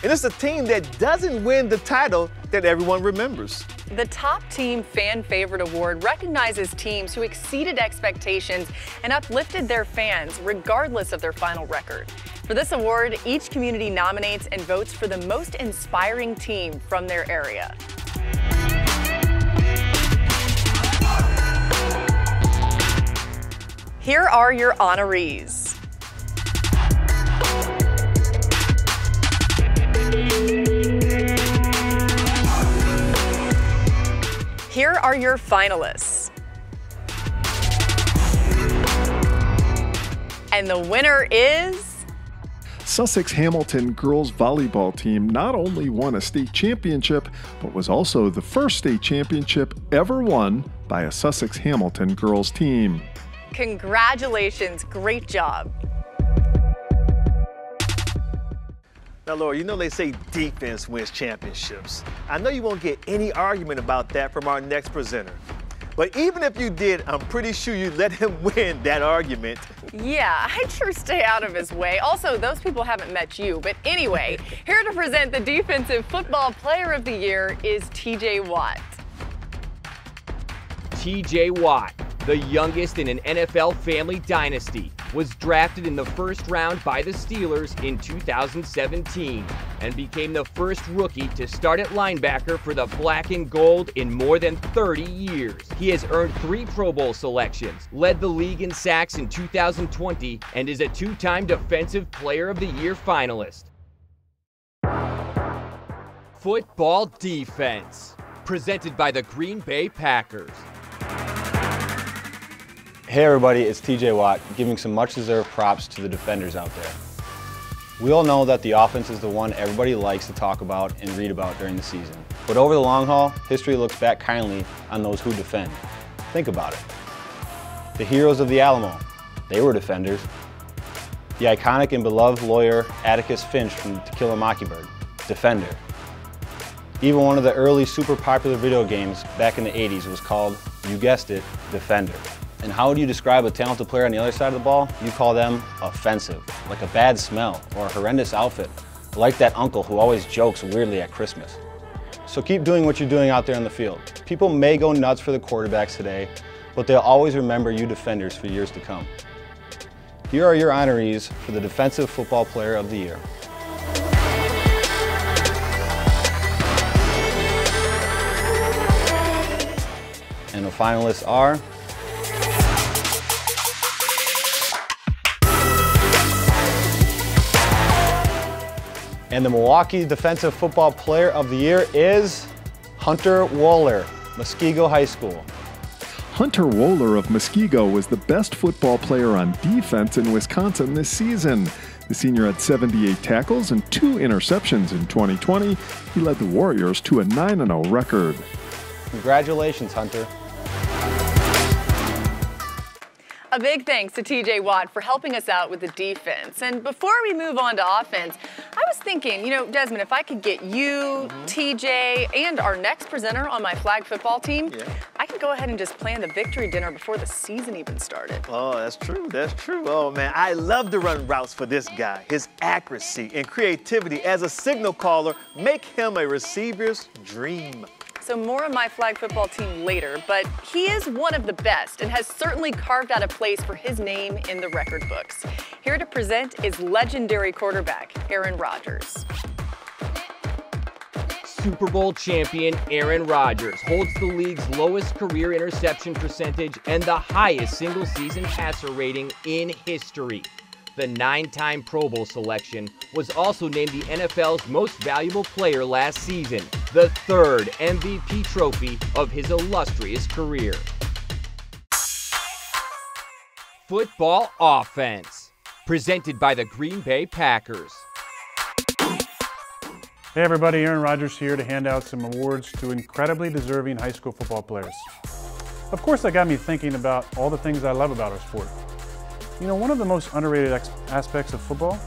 E: And it's a team that doesn't win the title that everyone remembers.
D: The Top Team Fan Favorite Award recognizes teams who exceeded expectations and uplifted their fans regardless of their final record. For this award, each community nominates and votes for the most inspiring team from their area. Here are your honorees. Here are your finalists. And the winner is...
N: Sussex Hamilton girls volleyball team not only won a state championship, but was also the first state championship ever won by a Sussex Hamilton girls team.
D: Congratulations, great job.
E: Now, Laurie, you know they say defense wins championships. I know you won't get any argument about that from our next presenter. But even if you did, I'm pretty sure you'd let him win that argument.
D: Yeah, I'd sure stay out of his way. Also, those people haven't met you. But anyway, here to present the Defensive Football Player of the Year is TJ Watt.
A: TJ Watt, the youngest in an NFL family dynasty, was drafted in the first round by the Steelers in 2017 and became the first rookie to start at linebacker for the Black and Gold in more than 30 years. He has earned 3 Pro Bowl selections, led the league in sacks in 2020, and is a 2-time Defensive Player of the Year finalist. Football defense, presented by the Green Bay Packers.
O: Hey everybody, it's TJ Watt giving some much-deserved props to the defenders out there. We all know that the offense is the one everybody likes to talk about and read about during the season. But over the long haul, history looks back kindly on those who defend. Think about it. The heroes of the Alamo, they were defenders. The iconic and beloved lawyer Atticus Finch from To Kill a Mockingbird, defender. Even one of the early super popular video games back in the 80s was called, you guessed it, Defender. And how would you describe a talented player on the other side of the ball? You call them offensive, like a bad smell or a horrendous outfit, like that uncle who always jokes weirdly at Christmas. So keep doing what you're doing out there on the field. People may go nuts for the quarterbacks today, but they'll always remember you defenders for years to come. Here are your honorees for the Defensive Football Player of the Year. And the finalists are and the Milwaukee Defensive Football Player of the Year is Hunter Wohler, Muskego High School.
N: Hunter Wohler of Muskego was the best football player on defense in Wisconsin this season. The senior had 78 tackles and 2 interceptions in 2020. He led the Warriors to a 9-0 record.
O: Congratulations, Hunter.
D: A big thanks to TJ Watt for helping us out with the defense. And before we move on to offense, I was thinking, you know, Desmond, if I could get you, TJ, and our next presenter on my flag football team, I could go ahead and just plan the victory dinner before the season even started.
E: Oh, that's true. That's true. Oh, man, I love to run routes for this guy. His accuracy and creativity as a signal caller make him a receiver's dream.
D: So more on my flag football team later, but he is one of the best and has certainly carved out a place for his name in the record books. Here to present is legendary quarterback Aaron Rodgers.
A: Super Bowl champion Aaron Rodgers holds the league's lowest career interception percentage and the highest single-season passer rating in history. The 9-time Pro Bowl selection was also named the NFL's most valuable player last season, the 3rd MVP trophy of his illustrious career. Football offense, presented by the Green Bay Packers.
P: Hey everybody, Aaron Rodgers here to hand out some awards to incredibly deserving high school football players. Of course, that got me thinking about all the things I love about our sport. You know, one of the most underrated aspects of football,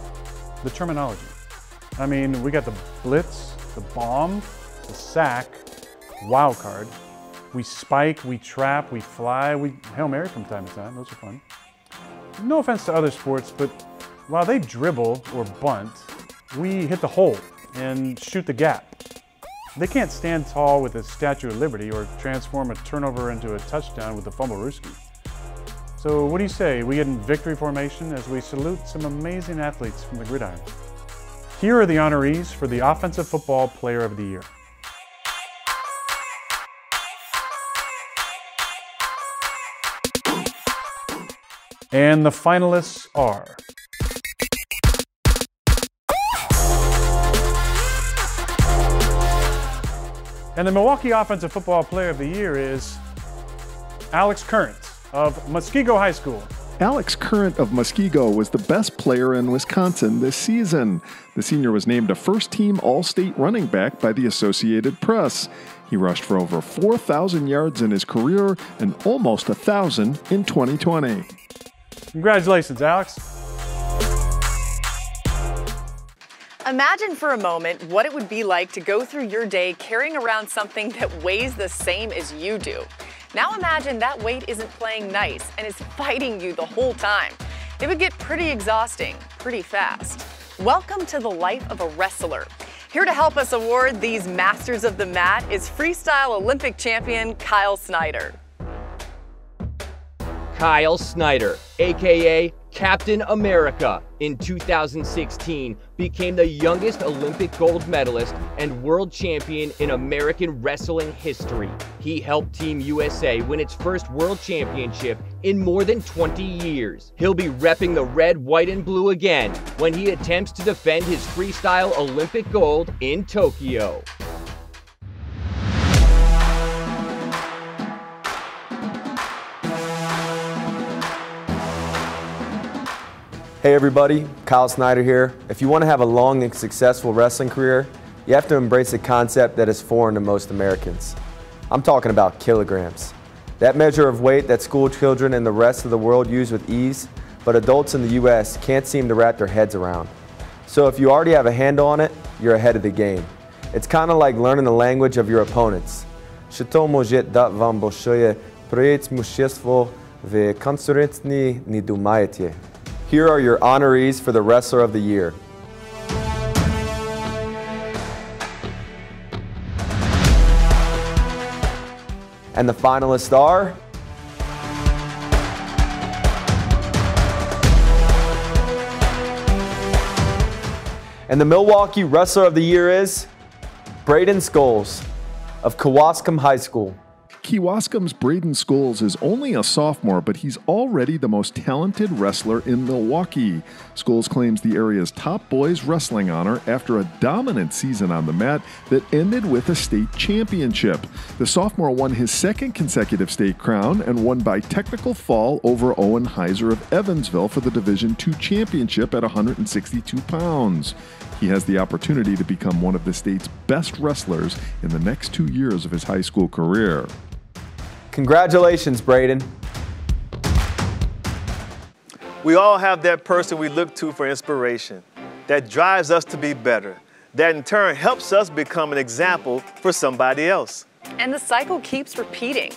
P: the terminology. I mean, we got the blitz, the bomb, the sack, wild card. We spike, we trap, we fly, we Hail Mary from time to time. Those are fun. No offense to other sports, but while they dribble or bunt, we hit the hole and shoot the gap. They can't stand tall with the Statue of Liberty or transform a turnover into a touchdown with the fumble-rooski. So what do you say we get in victory formation as we salute some amazing athletes from the gridiron? Here are the honorees for the Offensive Football Player of the Year. And the finalists are and the Milwaukee Offensive Football Player of the Year is Alex Current of Muskego High School.
N: Alex Current of Muskego was the best player in Wisconsin this season. The senior was named a first-team All-State running back by the Associated Press. He rushed for over 4,000 yards in his career and almost 1,000 in 2020.
P: Congratulations, Alex.
D: Imagine for a moment what it would be like to go through your day carrying around something that weighs the same as you do. Now imagine that weight isn't playing nice and is fighting you the whole time. It would get pretty exhausting, pretty fast. Welcome to the life of a wrestler. Here to help us award these masters of the mat is freestyle Olympic champion Kyle Snyder.
A: Kyle Snyder, aka Captain America in 2016 became the youngest Olympic gold medalist and world champion in American wrestling history. He helped Team USA win its first world championship in more than 20 years. He'll be repping the red, white, and blue again when he attempts to defend his freestyle Olympic gold in Tokyo.
Q: Hey everybody, Kyle Snyder here. If you want to have a long and successful wrestling career, you have to embrace a concept that is foreign to most Americans. I'm talking about kilograms. That measure of weight that school children and the rest of the world use with ease, but adults in the US can't seem to wrap their heads around. So if you already have a handle on it, you're ahead of the game. It's kind of like learning the language of your opponents. Що може дати вам більше преимущество в конкуренції не думаєте. Here are your honorees for the Wrestler of the Year. And the finalists are... And the Milwaukee Wrestler of the Year is Braden Scholes of Kewaskum High School.
N: Kewaskum's Braden Scholes is only a sophomore, but he's already the most talented wrestler in Milwaukee. Scholes claims the area's top boys wrestling honor after a dominant season on the mat that ended with a state championship. The sophomore won his second consecutive state crown and won by technical fall over Owen Heiser of Evansville for the Division II championship at 162 pounds. He has the opportunity to become one of the state's best wrestlers in the next 2 years of his high school career.
Q: Congratulations, Braden.
E: We all have that person we look to for inspiration, that drives us to be better, that in turn helps us become an example for somebody else.
D: And the cycle keeps repeating.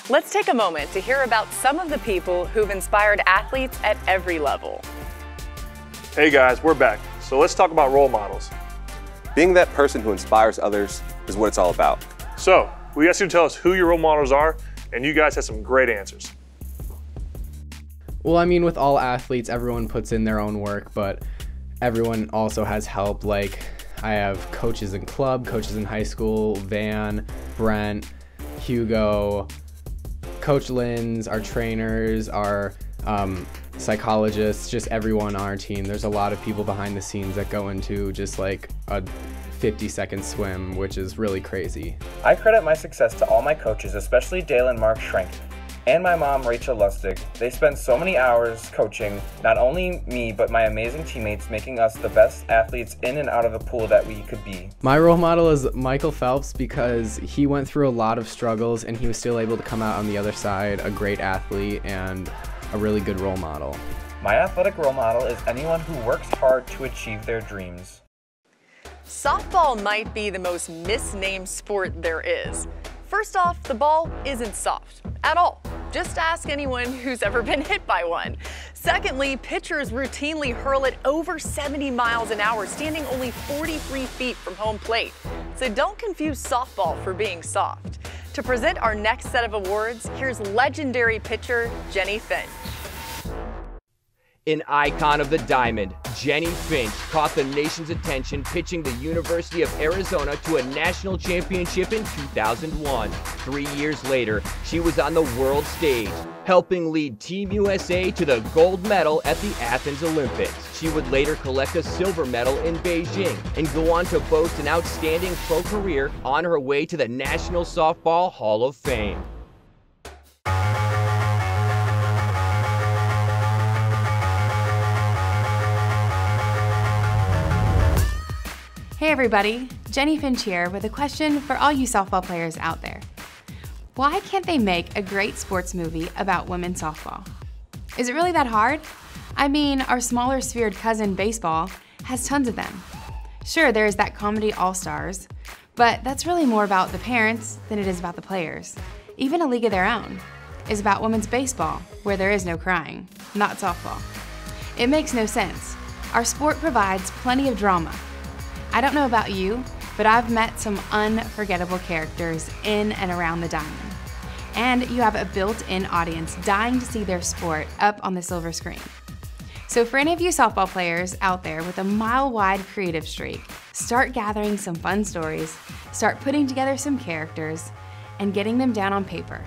D: Let's take a moment to hear about some of the people who've inspired athletes at every level.
G: Hey guys, we're back. So let's talk about role models.
H: Being that person who inspires others is what it's all about.
G: So, we asked you to tell us who your role models are, and you guys had some great answers.
K: Well, I mean, with all athletes, everyone puts in their own work, but everyone also has help. Like, I have coaches in club, coaches in high school, Van, Brent, Hugo, Coach Linz, our trainers, our psychologists, just everyone on our team. There's a lot of people behind the scenes that go into just like a 50-second swim, which is really crazy.
R: I credit my success to all my coaches, especially Dale and Mark Schrenk, and my mom, Rachel Lustig. They spend so many hours coaching, not only me, but my amazing teammates, making us the best athletes in and out of the pool that we could be.
K: My role model is Michael Phelps because he went through a lot of struggles and he was still able to come out on the other side, a great athlete and a really good role model.
R: My athletic role model is anyone who works hard to achieve their dreams.
D: Softball might be the most misnamed sport there is. First off, the ball isn't soft at all. Just ask anyone who's ever been hit by one. Secondly, pitchers routinely hurl it over 70 miles an hour, standing only 43 feet from home plate. So don't confuse softball for being soft. To present our next set of awards, here's legendary pitcher Jennie Finch.
A: An icon of the diamond, Jennie Finch caught the nation's attention pitching the University of Arizona to a national championship in 2001. 3 years later, she was on the world stage, helping lead Team USA to the gold medal at the Athens Olympics. She would later collect a silver medal in Beijing and go on to boast an outstanding pro career on her way to the National Softball Hall of Fame.
S: Hey everybody, Jennie Finch here with a question for all you softball players out there. Why can't they make a great sports movie about women's softball? Is it really that hard? I mean, our smaller sphered cousin baseball has tons of them. Sure, there is that comedy All-Stars, but that's really more about the parents than it is about the players. Even A League of Their Own is about women's baseball, where there is no crying, not softball. It makes no sense. Our sport provides plenty of drama. I don't know about you, but I've met some unforgettable characters in and around the diamond. And you have a built-in audience dying to see their sport up on the silver screen. So for any of you softball players out there with a mile-wide creative streak, start gathering some fun stories, start putting together some characters, and getting them down on paper.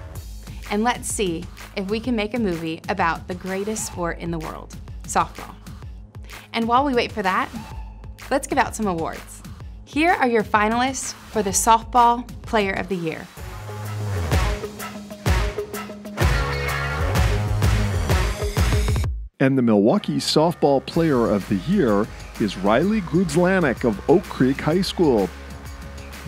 S: And let's see if we can make a movie about the greatest sport in the world, softball. And while we wait for that, let's give out some awards. Here are your finalists for the Softball Player of the Year.
N: And the Milwaukee Softball Player of the Year is Riley Grudzlanek of Oak Creek High School.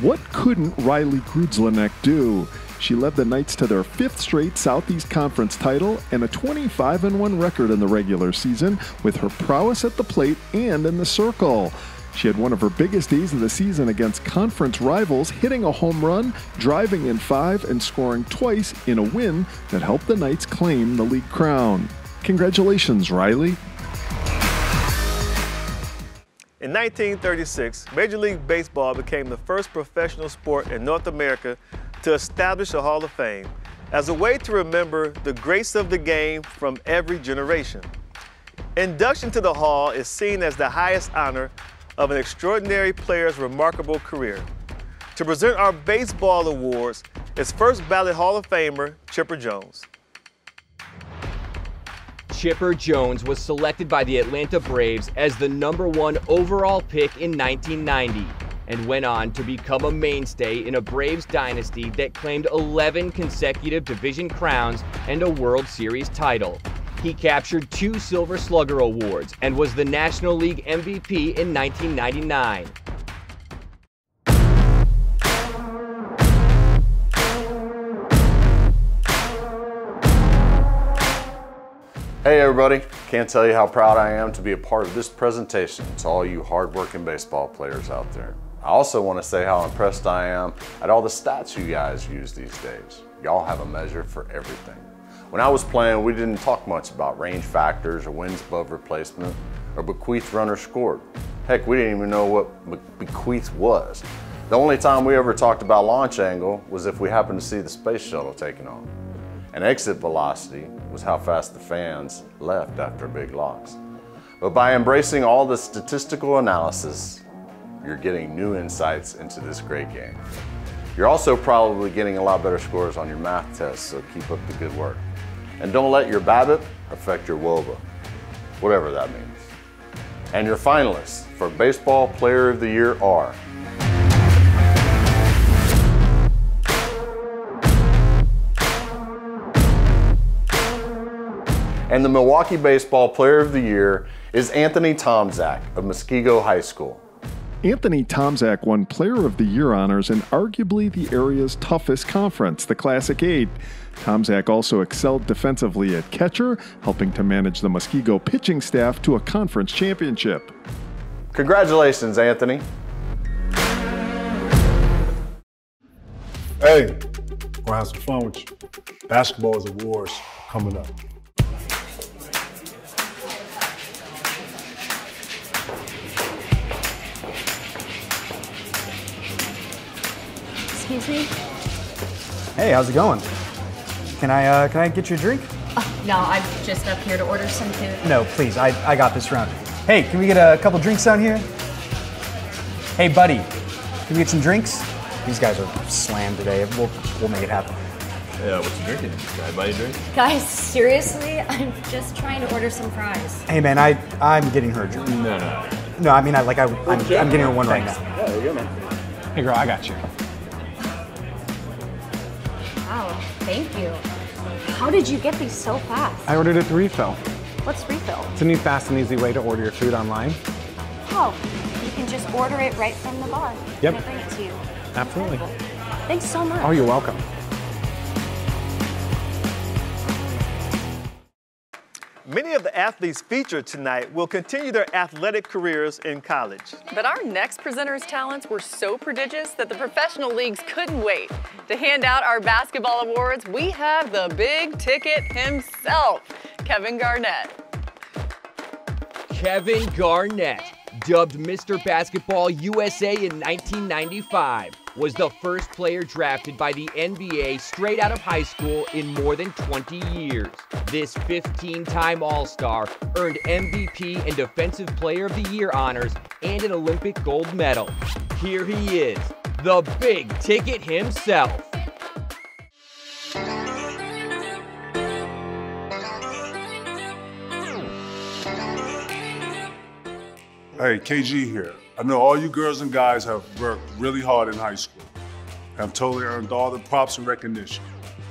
N: What couldn't Riley Grudzlanek do? She led the Knights to their 5th straight Southeast Conference title and a 25-1 record in the regular season with her prowess at the plate and in the circle. She had one of her biggest days of the season against conference rivals, hitting a home run, driving in 5, and scoring twice in a win that helped the Knights claim the league crown. Congratulations, Riley.
E: In 1936, Major League Baseball became the first professional sport in North America to establish a Hall of Fame as a way to remember the greats of the game from every generation. Induction to the Hall is seen as the highest honor of an extraordinary player's remarkable career. To present our baseball awards is first ballot Hall of Famer Chipper Jones.
A: Chipper Jones was selected by the Atlanta Braves as the #1 overall pick in 1990 and went on to become a mainstay in a Braves dynasty that claimed 11 consecutive division crowns and a World Series title. He captured 2 Silver Slugger awards and was the National League MVP in 1999.
M: Hey everybody, can't tell you how proud I am to be a part of this presentation to all you hardworking baseball players out there. I also want to say how impressed I am at all the stats you guys use these days. Y'all have a measure for everything. When I was playing, we didn't talk much about range factors or wins above replacement or bequeath runners scored. Heck, we didn't even know what bequeath was. The only time we ever talked about launch angle was if we happened to see the space shuttle taking off. And exit velocity was how fast the fans left after big loss. But by embracing all the statistical analysis, you're getting new insights into this great game. You're also probably getting a lot better scores on your math tests, so keep up the good work. And don't let your BABIP affect your WOBA, whatever that means. And your finalists for Baseball Player of the Year are and the Milwaukee Baseball Player of the Year is Anthony Tomczak of Muskego High School.
N: Anthony Tomczak won Player of the Year honors in arguably the area's toughest conference, the Classic 8. Tomczak also excelled defensively at catcher, helping to manage the Muskego pitching staff to a conference championship.
M: Congratulations, Anthony.
T: Hey, we'll have some fun with you. Basketball is awards coming up.
V: Excuse me?
X: Hey, how's it going? Can I get you a drink?
V: Oh, no, I'm just up here to order some food.
X: No, please, I got this round. Hey, can we get a couple drinks down here? Hey, buddy, can we get some drinks? These guys are slammed today. We'll make it happen.
Y: Yeah, what you drinking? Can I buy you a drink?
V: Guys, seriously? I'm just trying to order some fries.
X: Hey, man, I'm getting her a drink.
Y: No.
X: No, I mean, I'm getting her one right now.
Y: Yeah, there you go, man.
X: Hey, girl, I got you.
V: Wow, thank you. How did you get these so fast?
Z: I ordered it to refill.
V: What's refill?
Z: It's a new fast and easy way to order your food online.
V: Oh, you can just order it right from the bar.
Z: Yep.
V: Can I bring it to you?
Z: Absolutely.
V: Thanks so much.
Z: Oh, you're welcome.
E: Many of the athletes featured tonight will continue their athletic careers in college.
D: But our next presenter's talents were so prodigious that the professional leagues couldn't wait. To hand out our basketball awards, we have the big ticket himself, Kevin Garnett.
A: Kevin Garnett, dubbed Mr. Basketball USA in 1995, was the first player drafted by the NBA straight out of high school in more than 20 years. This 15-time All-Star earned MVP and Defensive Player of the Year honors and an Olympic gold medal. Here he is, the big ticket himself.
T: Hey, KG here. I know all you girls and guys have worked really hard in high school. Have totally earned all the props and recognition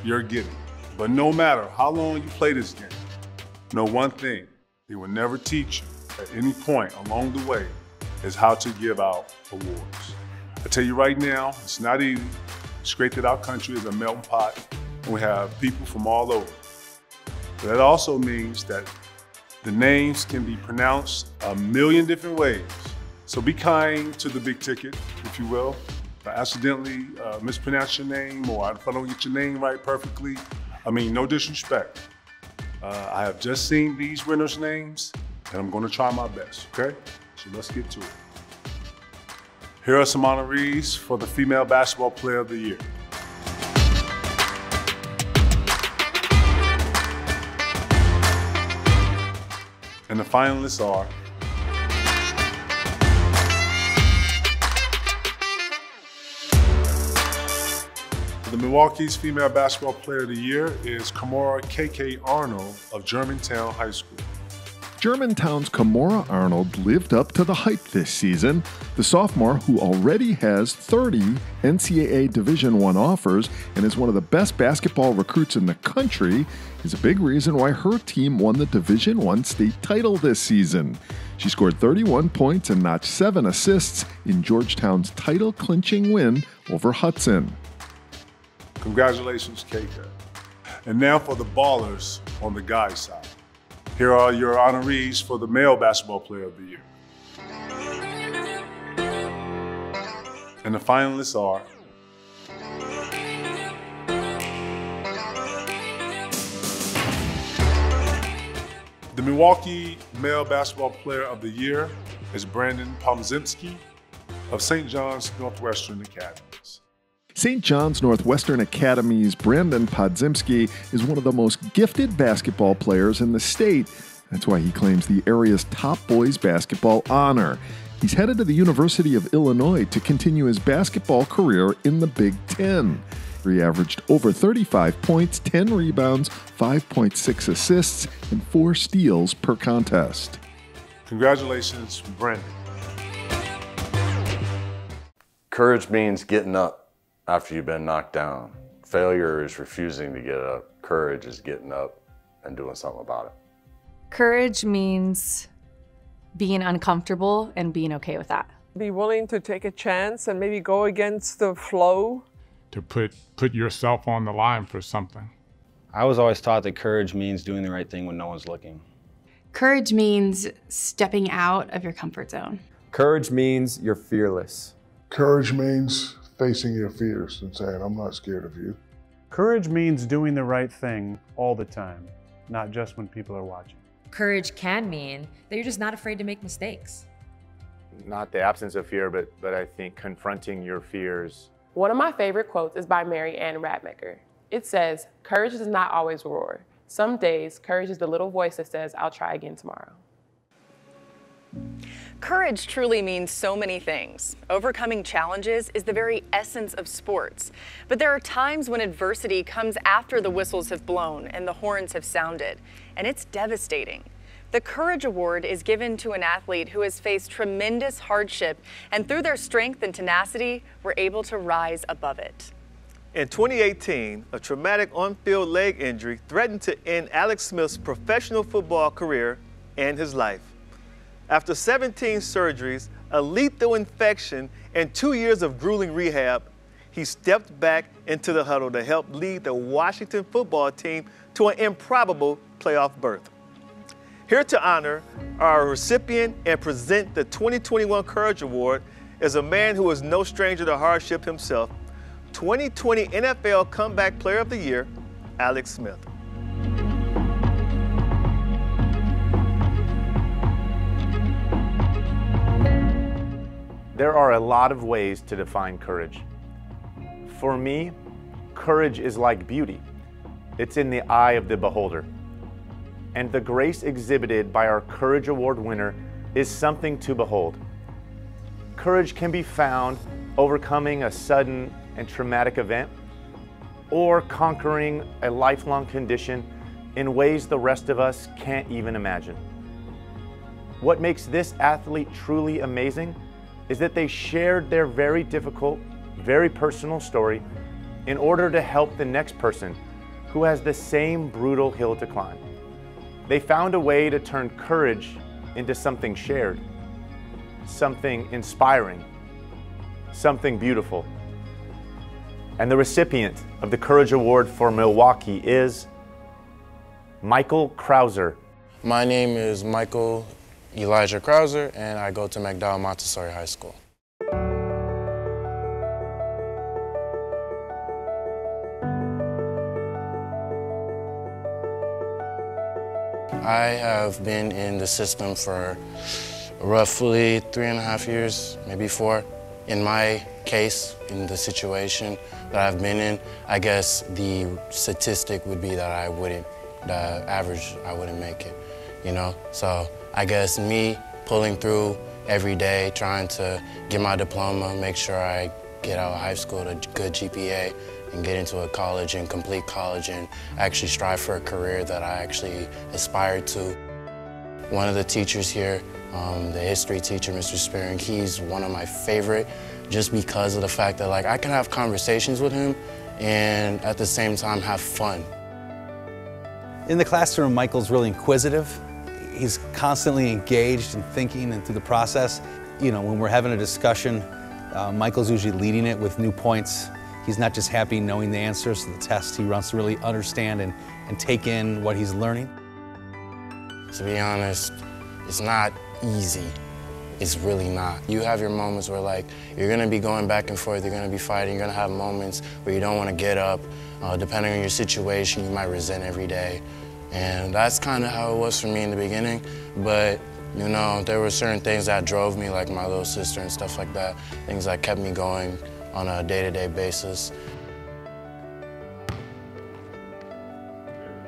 T: you're getting. But no matter how long you play this game, know one thing, they will never teach you at any point along the way is how to give out awards. I tell you right now, it's not easy. It's great that our country is a melting pot and we have people from all over. But that also means that the names can be pronounced a million different ways. So be kind to the big ticket, if you will. If I accidentally mispronounce your name or if I don't get your name right perfectly, I mean, no disrespect. I have just seen these winners' names and I'm gonna try my best, okay? So let's get to it. Here are some honorees for the Female Basketball Player of the Year. And the finalists are the Milwaukee's Female Basketball Player of the Year is Kamora KK Arnold of Germantown High School.
N: Germantown's Kamora Arnold lived up to the hype this season. The sophomore, who already has 30 NCAA Division I offers and is one of the best basketball recruits in the country, is a big reason why her team won the Division I state title this season. She scored 31 points and notched 7 assists in Georgetown's title-clinching win over Hudson.
T: Congratulations, KK. And now for the ballers on the guys' side. Here are your honorees for the Male Basketball Player of the Year. And the finalists are the Milwaukee Male Basketball Player of the Year is Brandon Pomzimski of St. John's Northwestern Academies.
N: St. John's Northwestern Academy's Brandon Podzimski is one of the most gifted basketball players in the state. That's why he claims the area's top boys basketball honor. He's headed to the University of Illinois to continue his basketball career in the Big Ten. He averaged over 35 points, 10 rebounds, 5.6 assists, and 4 steals per contest.
T: Congratulations, Brandon.
M: Courage means getting up after you've been knocked down. Failure is refusing to get up. Courage is getting up and doing something about it.
L: Courage means being uncomfortable and being okay with that.
B: Be willing to take a chance and maybe go against the flow.
C: To put yourself on the line for something.
O: I was always taught that courage means doing the right thing when no one's looking.
S: Courage means stepping out of your comfort zone.
Q: Courage means you're fearless.
F: Courage means facing your fears and saying, I'm not scared of you.
P: Courage means doing the right thing all the time, not just when people are watching.
I: Courage can mean that you're just not afraid to make mistakes.
U: Not the absence of fear, but I think confronting your fears.
W: One of my favorite quotes is by Mary Ann Radmacher. It says, courage does not always roar. Some days, courage is the little voice that says, I'll try again tomorrow.
D: Courage truly means so many things. Overcoming challenges is the very essence of sports. But there are times when adversity comes after the whistles have blown and the horns have sounded, and it's devastating. The Courage Award is given to an athlete who has faced tremendous hardship and through their strength and tenacity were able to rise above it.
E: In 2018, a traumatic on-field leg injury threatened to end Alex Smith's professional football career and his life. After 17 surgeries, a lethal infection, and 2 years of grueling rehab, he stepped back into the huddle to help lead the Washington football team to an improbable playoff berth. Here to honor our recipient and present the 2021 Courage Award is a man who is no stranger to hardship himself, 2020 NFL Comeback Player of the Year, Alex Smith.
U: There are a lot of ways to define courage. For me, courage is like beauty. It's in the eye of the beholder. And the grace exhibited by our Courage Award winner is something to behold. Courage can be found overcoming a sudden and traumatic event, or conquering a lifelong condition in ways the rest of us can't even imagine. What makes this athlete truly amazing is that they shared their very difficult, very personal story in order to help the next person who has the same brutal hill to climb. They found a way to turn courage into something shared, something inspiring, something beautiful. And the recipient of the Courage Award for Milwaukee is Michael Krauser.
G: My name is Michael Elijah Krauser, and I go to McDowell Montessori High School. I have been in the system for roughly 3.5 years, maybe 4. In my case, in the situation that I've been in, I guess the statistic would be that I wouldn't make it, you know? So I guess me pulling through every day, trying to get my diploma, make sure I get out of high school with a good GPA and get into a college and complete college and actually strive for a career that I actually aspired to. One of the teachers here, the history teacher, Mr. Spearing, he's one of my favorite just because of the fact that I can have conversations with him and at the same time have fun.
X: In the classroom, Michael's really inquisitive. He's constantly engaged and thinking and through the process. You know, when we're having a discussion, Michael's usually leading it with new points. He's not just happy knowing the answers to the test. He wants to really understand and take in what he's learning.
G: To be honest, it's not easy. It's really not. You have your moments where you're gonna be going back and forth, you're gonna be fighting, you're gonna have moments where you don't wanna get up. Depending on your situation, you might resent every day. And that's kind of how it was for me in the beginning. But, you know, there were certain things that drove me, like my little sister and stuff like that, things that kept me going on a day-to-day basis.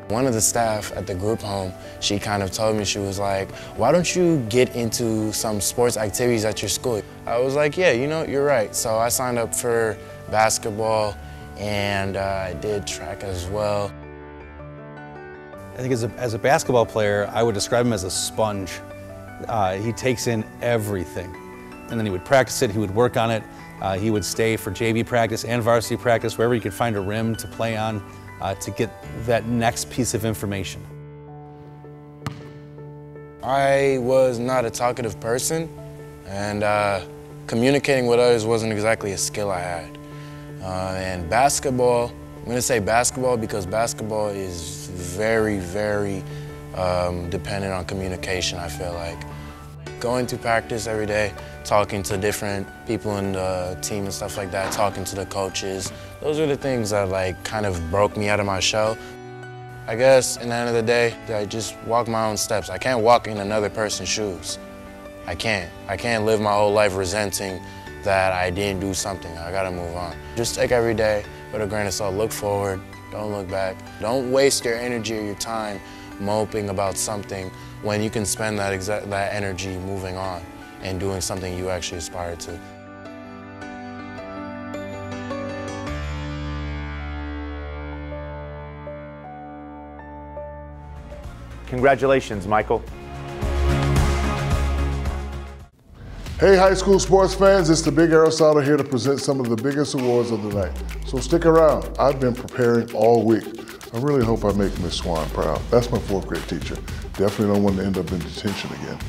G: One of the staff at the group home, she kind of told me, she was like, why don't you get into some sports activities at your school? I was like, yeah, you know, you're right. So I signed up for basketball and I did track as well.
X: I think as a basketball player, I would describe him as a sponge. He takes in everything. And then he would practice it, he would work on it. He would stay for JV practice and varsity practice, wherever he could find a rim to play on to get that next piece of information.
G: I was not a talkative person, and communicating with others wasn't exactly a skill I had. And basketball, I'm gonna say basketball because basketball is very, very dependent on communication, I feel like. Going to practice every day, talking to different people in the team and stuff like that, talking to the coaches, those are the things that kind of broke me out of my shell. I guess in the end of the day, I just walk my own steps. I can't walk in another person's shoes. I can't. I can't live my whole life resenting that I didn't do something. I gotta move on. Just take every day with a grain of salt. Look forward, don't look back. Don't waste your energy or your time moping about something when you can spend that energy moving on and doing something you actually aspire to.
U: Congratulations, Michael.
F: Hey, high school sports fans, it's the Big Aristotle here to present some of the biggest awards of the night. So stick around. I've been preparing all week. I really hope I make Miss Swan proud. That's my 4th grade teacher. Definitely don't want to end up in detention again.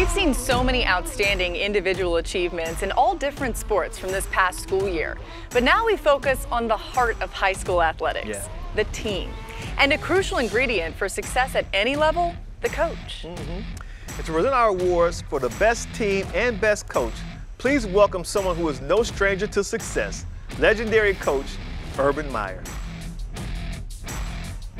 D: We've seen so many outstanding individual achievements in all different sports from this past school year. But now we focus on the heart of high school athletics, the team. And a crucial ingredient for success at any level, the coach.
E: And to present our awards for the best team and best coach, please welcome someone who is no stranger to success, legendary coach Urban Meyer.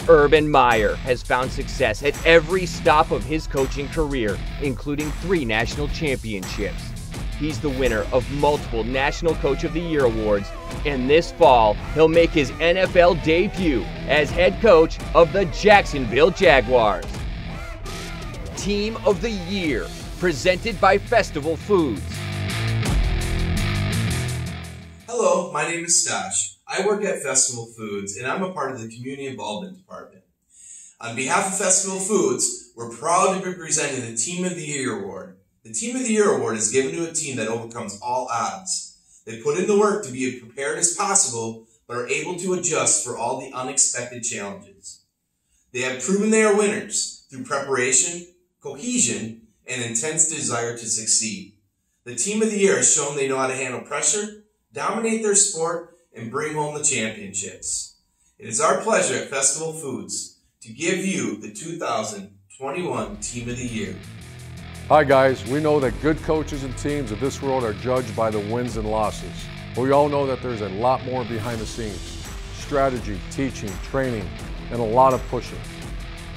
A: Urban Meyer has found success at every stop of his coaching career, including 3 national championships. He's the winner of multiple National Coach of the Year awards, and this fall, he'll make his NFL debut as head coach of the Jacksonville Jaguars. Team of the Year, presented by Festival Foods.
H: Hello, my name is Stash. I work at Festival Foods, and I'm a part of the Community Involvement Department. On behalf of Festival Foods, we're proud to be presenting the Team of the Year Award. The Team of the Year Award is given to a team that overcomes all odds. They put in the work to be as prepared as possible, but are able to adjust for all the unexpected challenges. They have proven they are winners through preparation, cohesion, and intense desire to succeed. The Team of the Year has shown they know how to handle pressure, dominate their sport, and bring home the championships. It is our pleasure at Festival Foods to give you the 2021 Team of the Year.
J: Hi guys, we know that good coaches and teams of this world are judged by the wins and losses. But we all know that there's a lot more behind the scenes. Strategy, teaching, training, and a lot of pushing.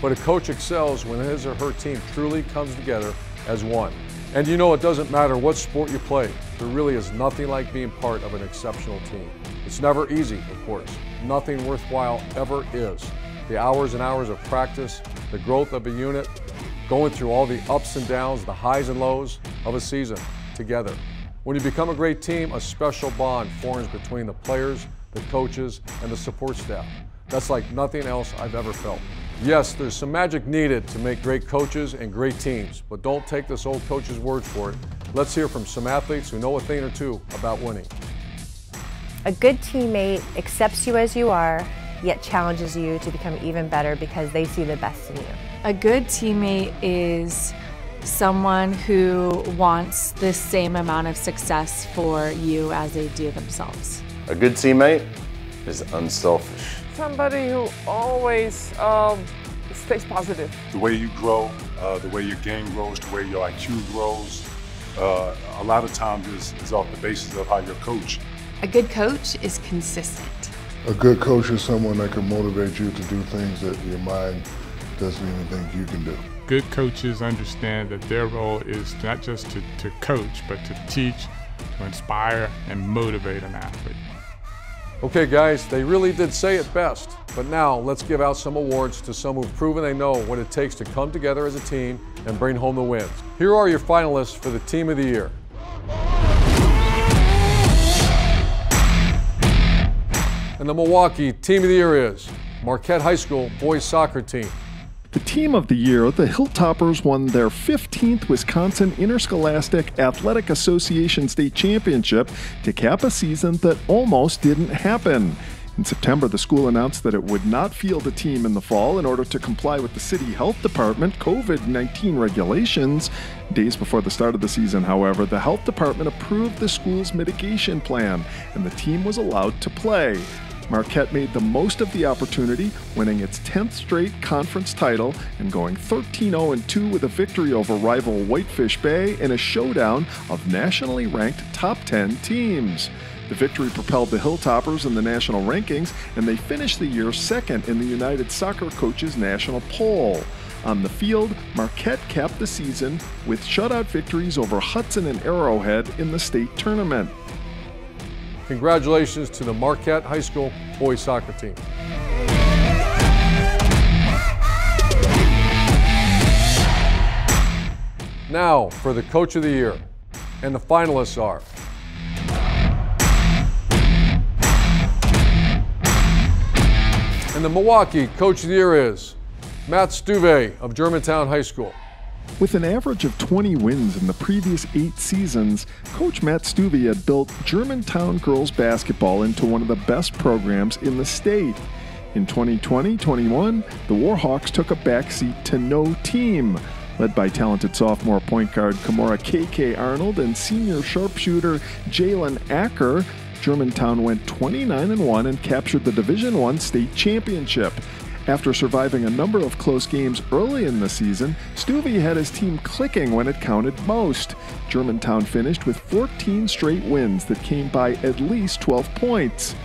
J: But a coach excels when his or her team truly comes together as one. And you know, it doesn't matter what sport you play, there really is nothing like being part of an exceptional team. It's never easy, of course. Nothing worthwhile ever is. The hours and hours of practice, the growth of a unit, going through all the ups and downs, the highs and lows of a season together. When you become a great team, a special bond forms between the players, the coaches, and the support staff. That's like nothing else I've ever felt. Yes, there's some magic needed to make great coaches and great teams, but don't take this old coach's word for it. Let's hear from some athletes who know a thing or two about winning.
K: A good teammate accepts you as you are, yet challenges you to become even better because they see the best in you.
L: A good teammate is someone who wants the same amount of success for you as they do themselves.
M: A good teammate is unselfish.
B: Somebody who always stays positive.
T: The way you grow, the way your game grows, the way your IQ grows, a lot of times is off the basis of how you're coached.
S: A good coach is consistent.
F: A good coach is someone that can motivate you to do things that your mind doesn't even think you can do.
C: Good coaches understand that their role is not just to coach, but to teach, to inspire, and motivate an athlete.
J: Okay guys, they really did say it best. But now let's give out some awards to some who've proven they know what it takes to come together as a team and bring home the wins. Here are your finalists for the Team of the Year. And the Milwaukee Team of the Year is Marquette High School Boys Soccer Team.
N: The Team of the Year, the Hilltoppers won their 15th Wisconsin Interscholastic Athletic Association State Championship to cap a season that almost didn't happen. In September, the school announced that it would not field a team in the fall in order to comply with the City Health Department COVID-19 regulations. Days before the start of the season, however, the Health Department approved the school's mitigation plan, and the team was allowed to play. Marquette made the most of the opportunity, winning its 10th straight conference title and going 13-0-2 with a victory over rival Whitefish Bay in a showdown of nationally ranked top 10 teams. The victory propelled the Hilltoppers in the national rankings, and they finished the year second in the United Soccer Coaches National Poll. On the field, Marquette capped the season with shutout victories over Hudson and Arrowhead in the state tournament.
J: Congratulations to the Marquette High School boys soccer team. Now for the Coach of the Year, and the finalists are and the Milwaukee Coach of the Year is Matt Stuve of Germantown High School.
N: With an average of 20 wins in the previous 8 seasons, Coach Matt Stuve had built Germantown girls basketball into one of the best programs in the state. In 2020-21, the Warhawks took a backseat to no team. Led by talented sophomore point guard Kimora KK Arnold and senior sharpshooter Jalen Acker, Germantown went 29-1 and captured the Division I state championship. After surviving a number of close games early in the season, Stuvie had his team clicking when it counted most. Germantown finished with 14 straight wins that came by at least 12 points.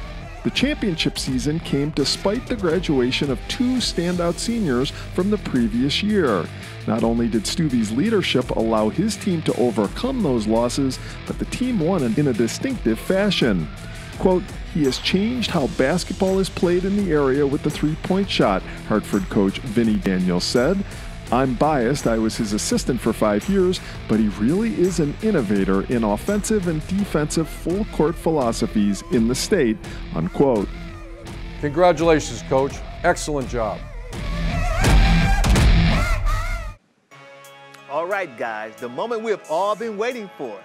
N: The championship season came despite the graduation of 2 standout seniors from the previous year. Not only did Stuvie's leadership allow his team to overcome those losses, but the team won in a distinctive fashion. Quote, "He has changed how basketball is played in the area with the three-point shot," Hartford coach Vinny Daniels said. "I'm biased, I was his assistant for 5 years, but he really is an innovator in offensive and defensive full-court philosophies in the state," unquote.
J: Congratulations, Coach. Excellent job.
E: All right, guys, the moment we have all been waiting for.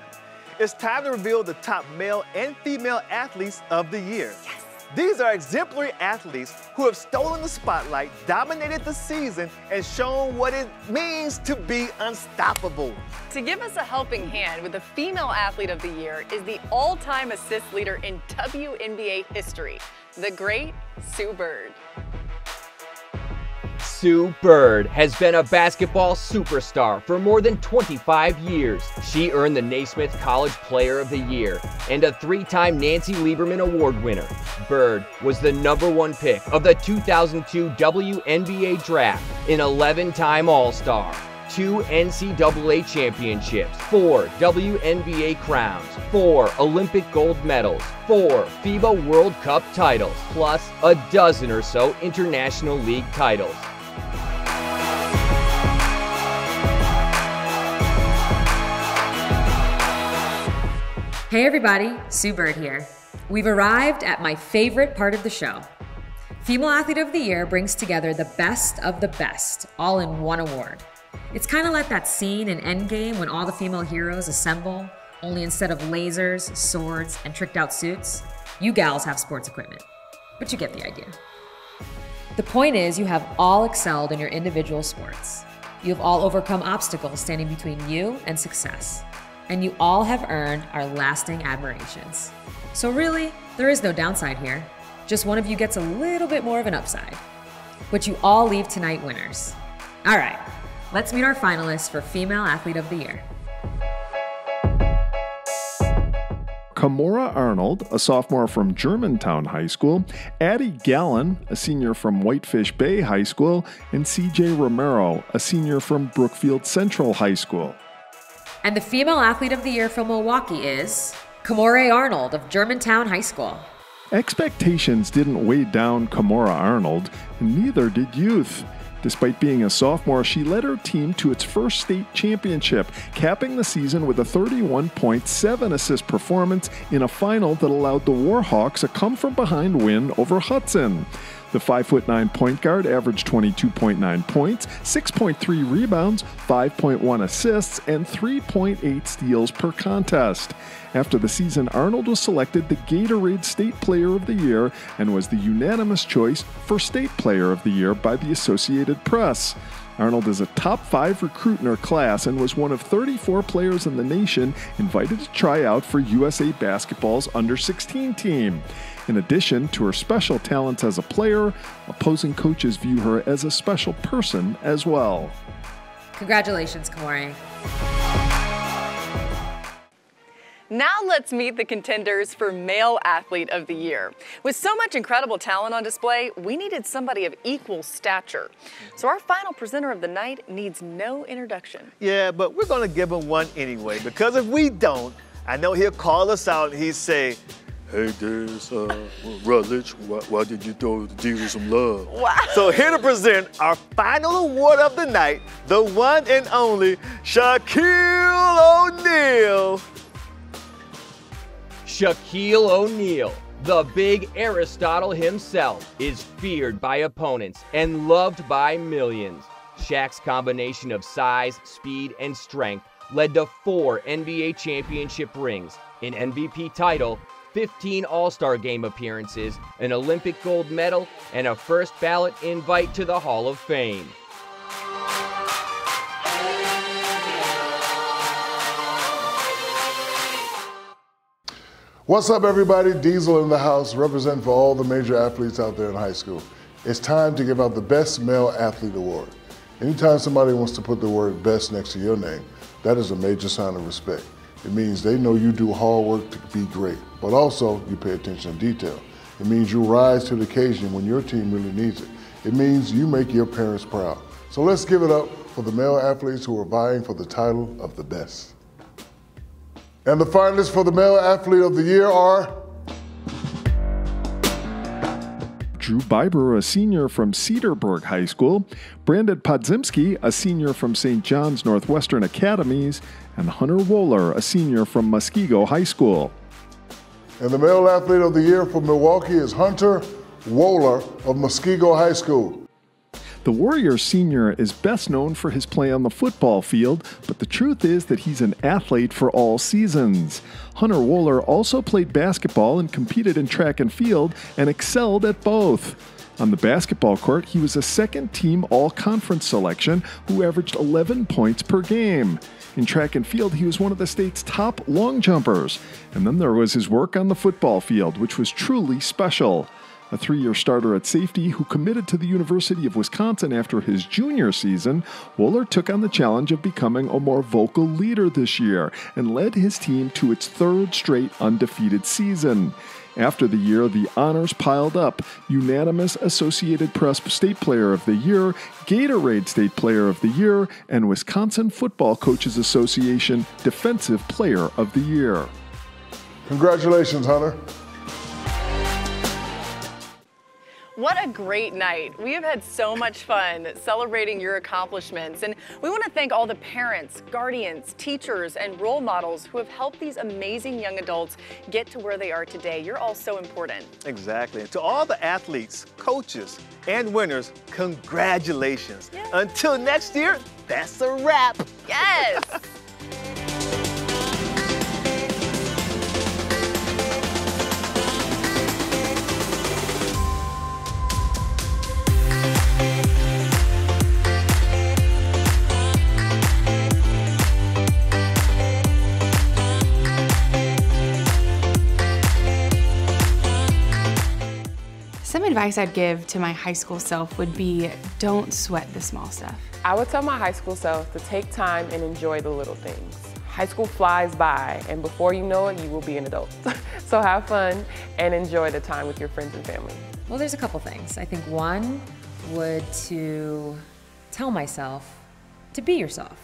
E: It's time to reveal the top male and female athletes of the year. Yes. These are exemplary athletes who have stolen the spotlight, dominated the season, and shown what it means to be unstoppable.
D: To give us a helping hand with the female athlete of the year is the all-time assist leader in WNBA history, the great Sue Bird.
A: Sue Bird has been a basketball superstar for more than 25 years. She earned the Naismith College Player of the Year and a 3-time Nancy Lieberman Award winner. Bird was the #1 pick of the 2002 WNBA draft, an 11-time All-Star, 2 NCAA championships, 4 WNBA crowns, 4 Olympic gold medals, 4 FIBA World Cup titles, plus a dozen or so International League titles.
I: Hey everybody, Sue Bird here. We've arrived at my favorite part of the show. Female Athlete of the Year brings together the best of the best, all in one award. It's kind of like that scene in Endgame when all the female heroes assemble, only instead of lasers, swords, and tricked out suits, you gals have sports equipment. But you get the idea. The point is, you have all excelled in your individual sports. You have all overcome obstacles standing between you and success. And you all have earned our lasting admirations. So really, there is no downside here. Just one of you gets a little bit more of an upside. But you all leave tonight winners. All right, let's meet our finalists for Female Athlete of the Year.
N: Kimora Arnold, a sophomore from Germantown High School, Addie Gallen, a senior from Whitefish Bay High School, and CJ Romero, a senior from Brookfield Central High School.
I: And the Female Athlete of the Year from Milwaukee is Kimora Arnold of Germantown High School.
N: Expectations didn't weigh down Kimora Arnold, and neither did youth. Despite being a sophomore, she led her team to its first state championship, capping the season with a 31-point, 7-assist performance in a final that allowed the Warhawks a come-from-behind win over Hudson. The 5'9" point guard averaged 22.9 points, 6.3 rebounds, 5.1 assists, and 3.8 steals per contest. After the season, Arnold was selected the Gatorade State Player of the Year and was the unanimous choice for State Player of the Year by the Associated Press. Arnold is a top 5 recruit in her class and was one of 34 players in the nation invited to try out for USA Basketball's under-16 team. In addition to her special talents as a player, opposing coaches view her as a special person as well.
I: Congratulations, Kimora.
D: Now let's meet the contenders for Male Athlete of the Year. With so much incredible talent on display, we needed somebody of equal stature. So our final presenter of the night needs no introduction.
E: Yeah, but we're gonna give him one anyway, because if we don't, I know he'll call us out and he'd say, "Hey, there's Rutledge, why did you throw the Divas some love?"
D: Wow.
E: So here to present our final award of the night, the one and only Shaquille O'Neal.
A: Shaquille O'Neal, the big Aristotle himself, is feared by opponents and loved by millions. Shaq's combination of size, speed, and strength led to 4 NBA championship rings, an MVP title, 15 All-Star Game appearances, an Olympic gold medal, and a first ballot invite to the Hall of Fame.
F: What's up, everybody? Diesel in the house, representing for all the major athletes out there in high school. It's time to give out the Best Male Athlete Award. Anytime somebody wants to put the word best next to your name, that is a major sign of respect. It means they know you do hard work to be great, but also you pay attention to detail. It means you rise to the occasion when your team really needs it. It means you make your parents proud. So let's give it up for the male athletes who are vying for the title of the best. And the finalists for the Male Athlete of the Year are
N: Drew Biber, a senior from Cedarburg High School, Brandon Podzimski, a senior from St. John's Northwestern Academies, and Hunter Wohler, a senior from Muskego High School.
F: And the Male Athlete of the Year for Milwaukee is Hunter Wohler of Muskego High School.
N: The Warriors senior is best known for his play on the football field, but the truth is that he's an athlete for all seasons. Hunter Wohler also played basketball and competed in track and field and excelled at both. On the basketball court, he was a second-team all-conference selection who averaged 11 points per game. In track and field, he was one of the state's top long jumpers. And then there was his work on the football field, which was truly special. A 3-year starter at safety who committed to the University of Wisconsin after his junior season, Wohler took on the challenge of becoming a more vocal leader this year and led his team to its 3rd straight undefeated season. After the year, the honors piled up: unanimous Associated Press State Player of the Year, Gatorade State Player of the Year, and Wisconsin Football Coaches Association Defensive Player of the Year.
F: Congratulations, Hunter.
D: What a great night. We have had so much fun celebrating your accomplishments, and we want to thank all the parents, guardians, teachers, and role models who have helped these amazing young adults get to where they are today. You're all so important.
E: Exactly. And to all the athletes, coaches, and winners, congratulations.
D: Yes.
E: Until next year, that's a wrap.
D: Yes.
S: Some advice I'd give to my high school self would be, don't sweat the small stuff.
W: I would tell my high school self to take time and enjoy the little things. High school flies by, and before you know it, you will be an adult. So have fun and enjoy the time with your friends and family.
I: Well, there's a couple things. I think one would to tell myself to be yourself.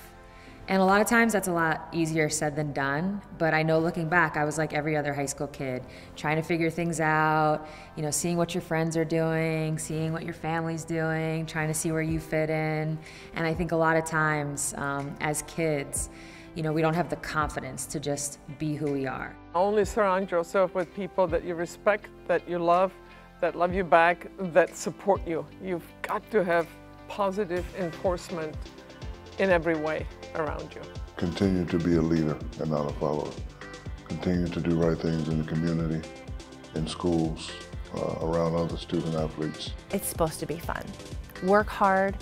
I: And a lot of times that's a lot easier said than done, but I know looking back, I was like every other high school kid, trying to figure things out, you know, seeing what your friends are doing, seeing what your family's doing, trying to see where you fit in. And I think a lot of times as kids, you know, we don't have the confidence to just be who we are.
B: Only surround yourself with people that you respect, that you love you back, that support you. You've got to have positive enforcement in every way around you.
F: Continue to be a leader and not a follower. Continue to do right things in the community, in schools, around other student athletes.
K: It's supposed to be fun. Work hard,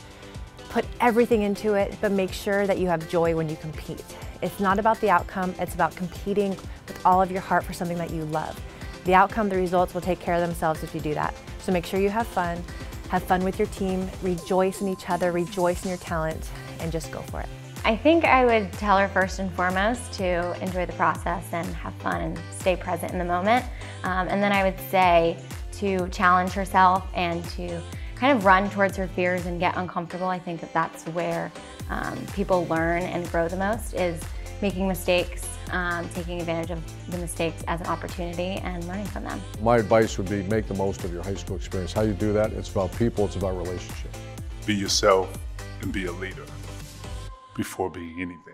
K: put everything into it, but make sure that you have joy when you compete. It's not about the outcome, it's about competing with all of your heart for something that you love. The outcome, the results will take care of themselves if you do that. So make sure you have fun with your team, rejoice in each other, rejoice in your talent, and just go for it.
O: I think I would tell her first and foremost to enjoy the process and have fun and stay present in the moment. And then I would say to challenge herself and to kind of run towards her fears and get uncomfortable. I think that that's where people learn and grow the most, is making mistakes, taking advantage of the mistakes as an opportunity and learning from them.
J: My advice would be make the most of your high school experience. How you do that, it's about people, it's about relationships.
T: Be yourself and be a leader before being anything.